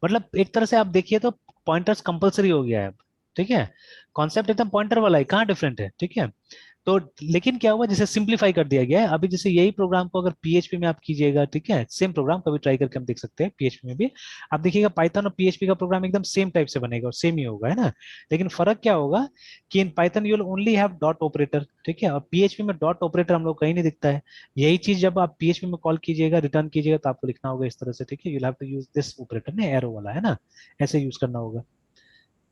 मतलब एक तरह से आप देखिए तो पॉइंटर्स कंपलसरी हो गया है अब, ठीक है। कॉन्सेप्ट एकदम पॉइंटर वाला है, कहाँ डिफरेंट है, ठीक है। तो लेकिन क्या हुआ, जैसे सिंप्लीफाई कर दिया गया है अभी, जैसे यही प्रोग्राम को अगर पीएचपी में आप कीजिएगा, ठीक है, सेम प्रोग्राम कभी ट्राई करके हम देख सकते हैं पीएचपी में भी। आप देखिएगा पाइथन और पीएचपी का प्रोग्राम एकदम सेम टाइप से बनेगा और सेम ही होगा, है ना। लेकिन फर्क क्या होगा कि in Python you will only have dot operator, ठीक है, और पीएचपी में डॉट ऑपरेटर हम लोग कहीं नहीं दिखता है। यही चीज जब आप पीएचपी में कॉल कीजिएगा, रिटर्न कीजिएगा, तो आपको लिखना होगा इस तरह से, ठीक है, you have to use this operator ना, एरो वाला, है ना, ऐसे यूज करना होगा।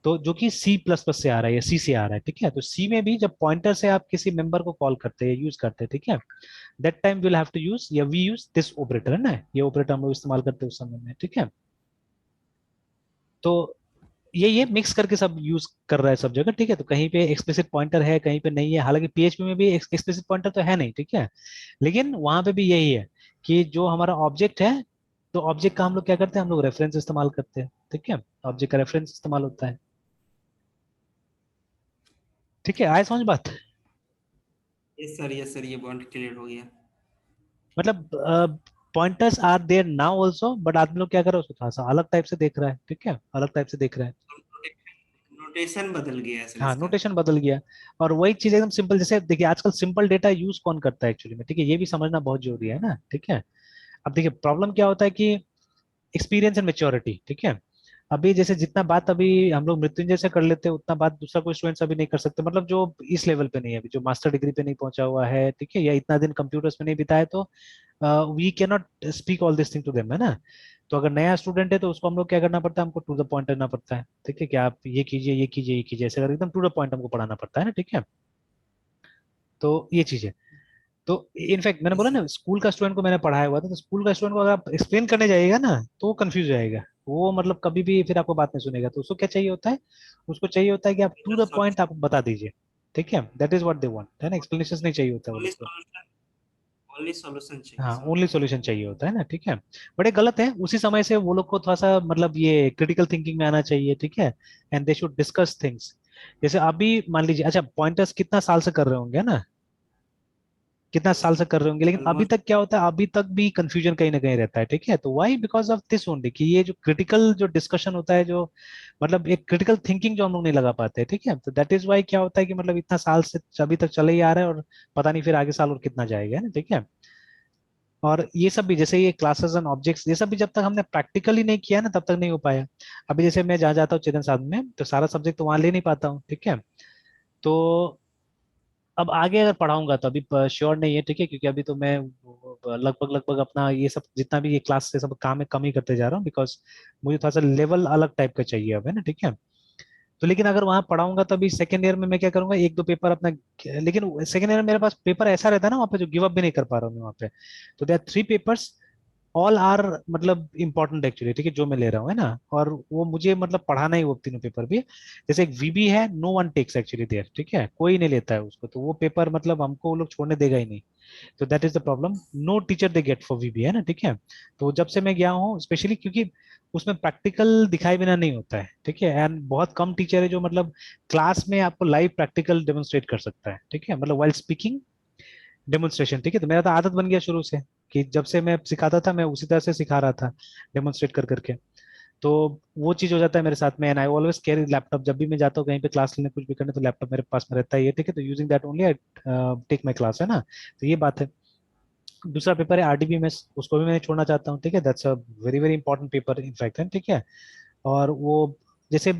तो जो कि सी प्लस प्लस से आ रहा है या सी से आ रहा है, ठीक है। तो सी में भी जब पॉइंटर से आप किसी मेंबर को कॉल करते हैं, यूज करते हैं, ठीक है, that time will have to use या वी यूज दिस ऑपरेटर, है ना, ये ऑपरेटर हम लोग इस्तेमाल करते हैं उस समय में, ठीक है। तो ये मिक्स करके सब यूज कर रहा है सब जगह, ठीक है। तो कहीं पे एक्सप्लिसिट पॉइंटर है, कहीं पे नहीं है, हालांकि पीएचपी में भी एक्सप्लिसिट पॉइंटर तो है नहीं, ठीक है। लेकिन वहां पे भी यही है कि जो हमारा ऑब्जेक्ट है, तो ऑब्जेक्ट का हम लोग क्या करते हैं, हम लोग रेफरेंस इस्तेमाल करते हैं, ठीक है। ऑब्जेक्ट का रेफरेंस इस्तेमाल होता है, ठीक है। आए समझ बात। यस सर, ये पॉइंट क्लियर हो गया। मतलब pointers are there now also, but आदमी लोग क्या कर रहा है, उसको थोड़ा सा अलग टाइप से देख रहा है, ठीक है, अलग टाइप से देख रहा है। नोटेशन बदल गया है सर हाँ, इसका। नोटेशन बदल गया। और वही चीज एकदम सिंपल, जैसे देखिए आजकल सिंपल डेटा यूज कौन करता है एक्चुअली में, ठीक है, ये भी समझना बहुत जरूरी है ना, ठीक है। अब देखिए प्रॉब्लम क्या होता है कि एक्सपीरियंस एंड मेच्योरिटी, ठीक है। अभी जैसे जितना बात अभी हम लोग मृत्युंजय से कर लेते हैं उतना बात दूसरा कोई स्टूडेंट्स अभी नहीं कर सकते, मतलब जो इस लेवल पे नहीं है अभी, जो मास्टर डिग्री पे नहीं पहुंचा हुआ है, ठीक है, या इतना दिन कंप्यूटर्स में नहीं बिताया, तो we can not speak all this thing to them, है ना। तो अगर नया स्टूडेंट है तो उसको हम लोग क्या करना पड़ता है, हमको टू द पॉइंट करना पड़ता है, ठीक है, कि आप ये कीजिए ये कीजिए ये कीजिए, ऐसे करके एकदम टू द पॉइंट हमको पढ़ाना पड़ता है ना, ठीक है। तो ये चीज है। तो इनफैक्ट मैंने यस बोला सर। ना, स्कूल का स्टूडेंट को मैंने पढ़ाया हुआ था, तो स्कूल का स्टूडेंट को अगर आप एक्सप्लेन करने जाइएगा ना तो वो कंफ्यूज जाएगा, वो मतलब कभी भी फिर आपको बात नहीं सुनेगा। तो उसको क्या चाहिए होता है, उसको चाहिए होता है कि आप टू द पॉइंट आप बता दीजिए, ठीक है, that is what they want, है ना, एक्सप्लेनेशन नहीं चाहिए होता है वो ओनली लोग को। सॉल्यूशन, ओनली सॉल्यूशन चाहिए हाँ, सर ओनली उनको। सॉल्यूशन चाहिए होता है ना, ठीक है। बड़े गलत है, उसी समय से वो लोग को थोड़ा सा मतलब ये क्रिटिकल थिंकिंग में आना चाहिए, ठीक है। And they should discuss things. जैसे अभी मान लीजिए, अच्छा पॉइंटर्स कितना साल से कर रहे होंगे ना, कितना यस साल सर। से कर रहे होंगे, लेकिन अभी ऑलमोस्ट। तक क्या होता है, अभी तक भी कंफ्यूजन कहीं ना कहीं रहता है, ठीक है। तो why, because of this only, कि ये जो क्रिटिकल जो डिस्कशन होता है, जो मतलब एक क्रिटिकल थिंकिंग जो हम लोग नहीं लगा पाते हैं, ठीक है। तो दैट इज वाई क्या होता है कि मतलब इतना साल से अभी तक चले ही आ रहा है, और पता नहीं फिर आगे साल और कितना जाएगा, है ना, ठीक है। और ये सब भी जैसे ये क्लासेस एंड ऑब्जेक्ट्स, ये सब भी जब तक हमने प्रैक्टिकली नहीं किया ना तब तक नहीं हो पाया। अभी जैसे मैं जहाँ जाता हूँ चेतन साधन में, तो सारा सब्जेक्ट तो वहां ले नहीं पाता हूँ, ठीक है। तो अब आगे अगर पढ़ाऊंगा तो अभी श्योर नहीं है, ठीक है, क्योंकि अभी तो मैं लगभग लगभग अपना ये सब जितना भी ये क्लास से सब काम है कम ही करते जा रहा हूँ, बिकॉज मुझे थोड़ा सा लेवल अलग टाइप का चाहिए अब, है ना, ठीक है। तो लेकिन अगर वहां पढ़ाऊंगा तो अभी सेकेंड ईयर में मैं क्या करूंगा, एक दो पेपर अपना, लेकिन सेकेंड ईयर में मेरे पास पेपर ऐसा रहता है ना वहाँ पे, जो गिव अप भी नहीं कर पा रहा हूँ मैं वहाँ पे। तो देर 3 पेपर्स, ऑल आर मतलब इंपॉर्टेंट एक्चुअली, ठीक है, जो मैं ले रहा हूँ, है ना। और वो मुझे मतलब पढ़ाना ही वो तीनों पेपर भी। जैसे एक वीबी है, no one takes actually there, ठीक है, कोई नहीं लेता है उसको, तो वो पेपर मतलब हमको वो लोग छोड़ने देगा ही नहीं। तो that is the problem, no teacher they get for वीबी, है ना, ठीक है। तो जब से मैं गया हूँ स्पेशली, क्योंकि उसमें प्रैक्टिकल दिखाए बिना नहीं होता है, ठीक है। एंड बहुत कम टीचर है जो मतलब क्लास में आपको लाइव प्रैक्टिकल डेमोन्स्ट्रेट कर सकता है, ठीक है, मतलब वाइल स्पीकिंग डेमोन्स्ट्रेशन, ठीक है। तो मेरा तो आदत बन गया शुरू से कि जब से मैं सिखाता था मैं उसी तरह से सिखा रहा था, डेमोन्स्ट्रेट कर करके। तो वो चीज हो जाता है मेरे साथ में। And I always carry laptop, जब भी मैं जाता हूँ कहीं पे क्लास लेने कुछ भी करने, तो लैपटॉप मेरे पास में रहता ही है, ठीक है। तो using that only I take my class, है ना। तो ये बात है। दूसरा पेपर है आरडीबीएमएस, उसको भी मैं छोड़ना चाहता हूँ, ठीक है। That's a very very important paper in fact है, ठीक है। और वो जैसे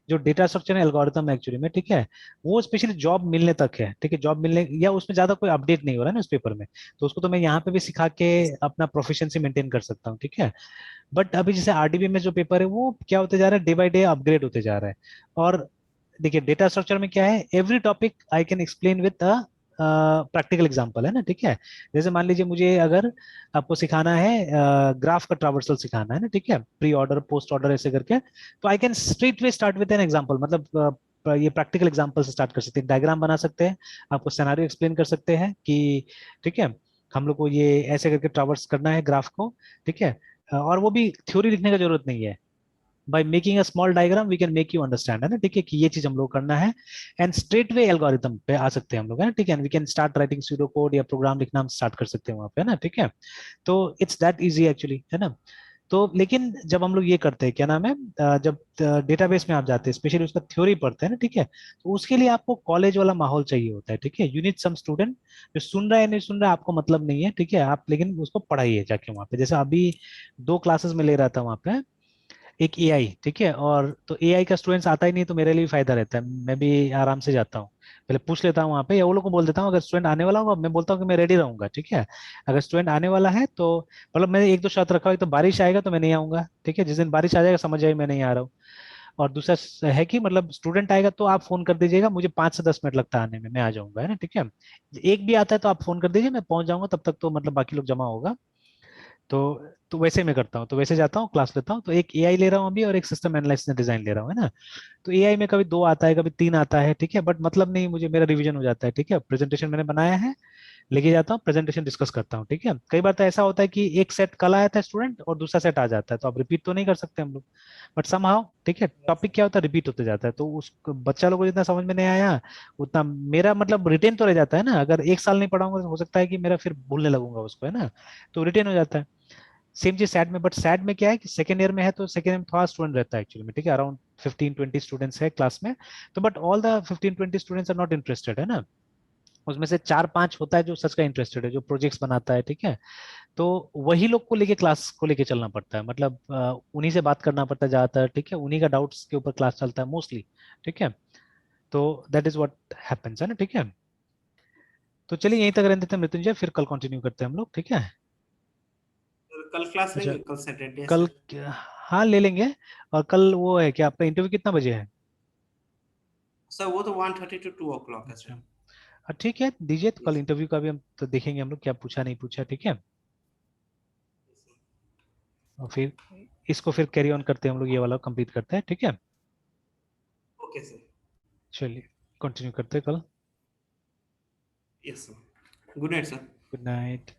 जो डेटा स्ट्रक्चर है एल्गोरिथम एक्चुअली में, ठीक है, वो स्पेशली जॉब मिलने तक है, ठीक है। जॉब मिलने या उसमें ज्यादा कोई अपडेट नहीं हो रहा है ना उस पेपर में, तो उसको तो मैं यहाँ पे भी सिखा के अपना प्रोफिशिएंसी मेंटेन कर सकता हूँ, ठीक है। बट अभी जैसे आरडीबी में जो पेपर है वो क्या होते जा रहा है, डे बाय डे अपग्रेड होते जा रहा है। और देखिए डेटा स्ट्रक्चर में क्या है, every topic I can explain with practical example, है ना, ठीक है। जैसे मान लीजिए मुझे अगर आपको सिखाना है ग्राफ का ट्रावर्सल सिखाना है ना, ठीक है, प्री ऑर्डर पोस्ट ऑर्डर ऐसे करके, तो I can straight way start with an example, मतलब ये प्रैक्टिकल एग्जांपल से स्टार्ट कर सकते हैं, डायग्राम बना सकते हैं, आपको सिनेरियो एक्सप्लेन कर सकते हैं कि ठीक है हम लोग को ये ऐसे करके ट्रावर्स करना है ग्राफ को, ठीक है। और वो भी थ्योरी लिखने का जरूरत नहीं है, by making a small diagram we can make you understand, है ना, ठीक है, कि ये चीज हम लोग करना है। एंड स्ट्रेट वे एल्गोरिथम पे आ सकते हैं हम लोग, है ना, ठीक है। We can start writing pseudo code या प्रोग्राम लिखना हम स्टार्ट कर सकते हैं वहां पे, है ना, ठीक है। तो इट्स दैट इजी एक्चुअली, है ना। तो लेकिन जब हम लोग ये करते हैं क्या नाम है, जब डेटाबेस में आप जाते हैं स्पेशली उसका थ्योरी पढ़ते हैं ना, ठीक है, तो उसके लिए आपको कॉलेज वाला माहौल चाहिए होता है, ठीक है। यू नीड सम स्टूडेंट जो सुन रहा है नहीं सुन रहा है आपको मतलब नहीं है, ठीक है, आप लेकिन उसको पढ़ाइए जाके वहां पे। जैसे अभी 2 क्लासेस में ले रहा था वहां पे, एक एआई, ठीक है, और तो एआई का स्टूडेंट्स आता ही नहीं तो मेरे लिए भी फायदा रहता है, मैं भी आराम से जाता हूँ, पहले पूछ लेता हूँ वहाँ पे, या वो लोग को बोल देता हूँ अगर स्टूडेंट आने वाला होगा मैं बोलता हूँ कि मैं रेडी रहूंगा, ठीक है। अगर स्टूडेंट आने वाला है तो मतलब मैंने एक दो शर्त रखा हुआ है, तो बारिश आएगा तो मैं नहीं आऊंगा, ठीक है, जिस दिन बारिश आ जाएगा समझ जाइए मैं नहीं आ रहा हूँ। और दूसरा है कि मतलब स्टूडेंट आएगा तो आप फोन कर दीजिएगा, मुझे 5 से 10 मिनट लगता है आने में, मैं आ जाऊंगा, है ना, ठीक है। एक भी आता है तो आप फोन कर दीजिए मैं पहुंच जाऊंगा, तब तक तो मतलब बाकी लोग जमा होगा। तो तो वैसे मैं करता हूँ, तो वैसे जाता हूँ क्लास लेता हूँ, तो एक एआई ले रहा हूँ अभी और एक सिस्टम एनालिसिस डिजाइन ले रहा हूँ, है ना। तो एआई में कभी 2 आता है कभी 3 आता है, ठीक है, बट मतलब नहीं, मुझे मेरा रिवीजन हो जाता है, ठीक है। प्रेजेंटेशन मैंने बनाया है, लेके जाता हूँ प्रेजेंटेशन डिस्कस करता हूँ, ठीक है। कई बार तो ऐसा होता है कि एक सेट कल आया था स्टूडेंट और दूसरा सेट आ जाता है, तो आप रिपीट तो नहीं कर सकते हम लोग, बट समहाउ ठीक है टॉपिक क्या होता है रिपीट होते जाता है, तो उस बच्चा लोग को जितना समझ में नहीं आया उतना मेरा मतलब रिटेन तो रह जाता है ना। अगर एक साल नहीं पढ़ाऊंगा तो हो सकता है कि मेरा फिर भूलने लगूंगा उसको, है ना, तो रिटेन हो जाता है। सेम चीज सैड में, बट सैड में क्या है कि सेकेंड ईयर में है तो सेकेंड ईयर में थोड़ा स्टूडेंट रहता है एक्चुअली में, ठीक है, अराउंड 15-20 स्टूडेंट्स है क्लास में। तो but all the 15-20 students are not interested, है ना। उसमें से 4-5 होता है जो सच का इंटरेस्टेड है, जो प्रोजेक्ट्स बनाता है, ठीक है। तो वही लोग को लेके क्लास को लेके चलना पड़ता है, मतलब उन्हीं से बात करना पड़ता है ज्यादातर, ठीक है, उन्हीं का डाउट्स के ऊपर क्लास चलता है मोस्टली, ठीक है। तो दैट इज व्हाट हैपेंस, है ना, ठीक है। तो चलिए यहीं तक रहने देते हैं मृत्युंजय, फिर कल कंटिन्यू करते हैं हम लोग, ठीक है। सर कल क्लास अच्छा, लेंगे, कल सैटरडे है कल सर। हाँ ले लेंगे। और कल वो है कि आपका इंटरव्यू कितना बजे है? सर वो तो 1:30 to 2 o'clock है अच्छा, सर। ठीक है दीजिए, तो कल यस इंटरव्यू का भी हम तो देखेंगे हम लोग क्या पूछा नहीं पूछा, ठीक है। सर। और फिर इसको फिर कैरी ऑन करते हैं हम लोग, ये वाला कंप्लीट करते हैं, ठीक है। Okay sir. चलिए कंटिन्यू करते हैं कल। Yes sir. Good night sir. Good night.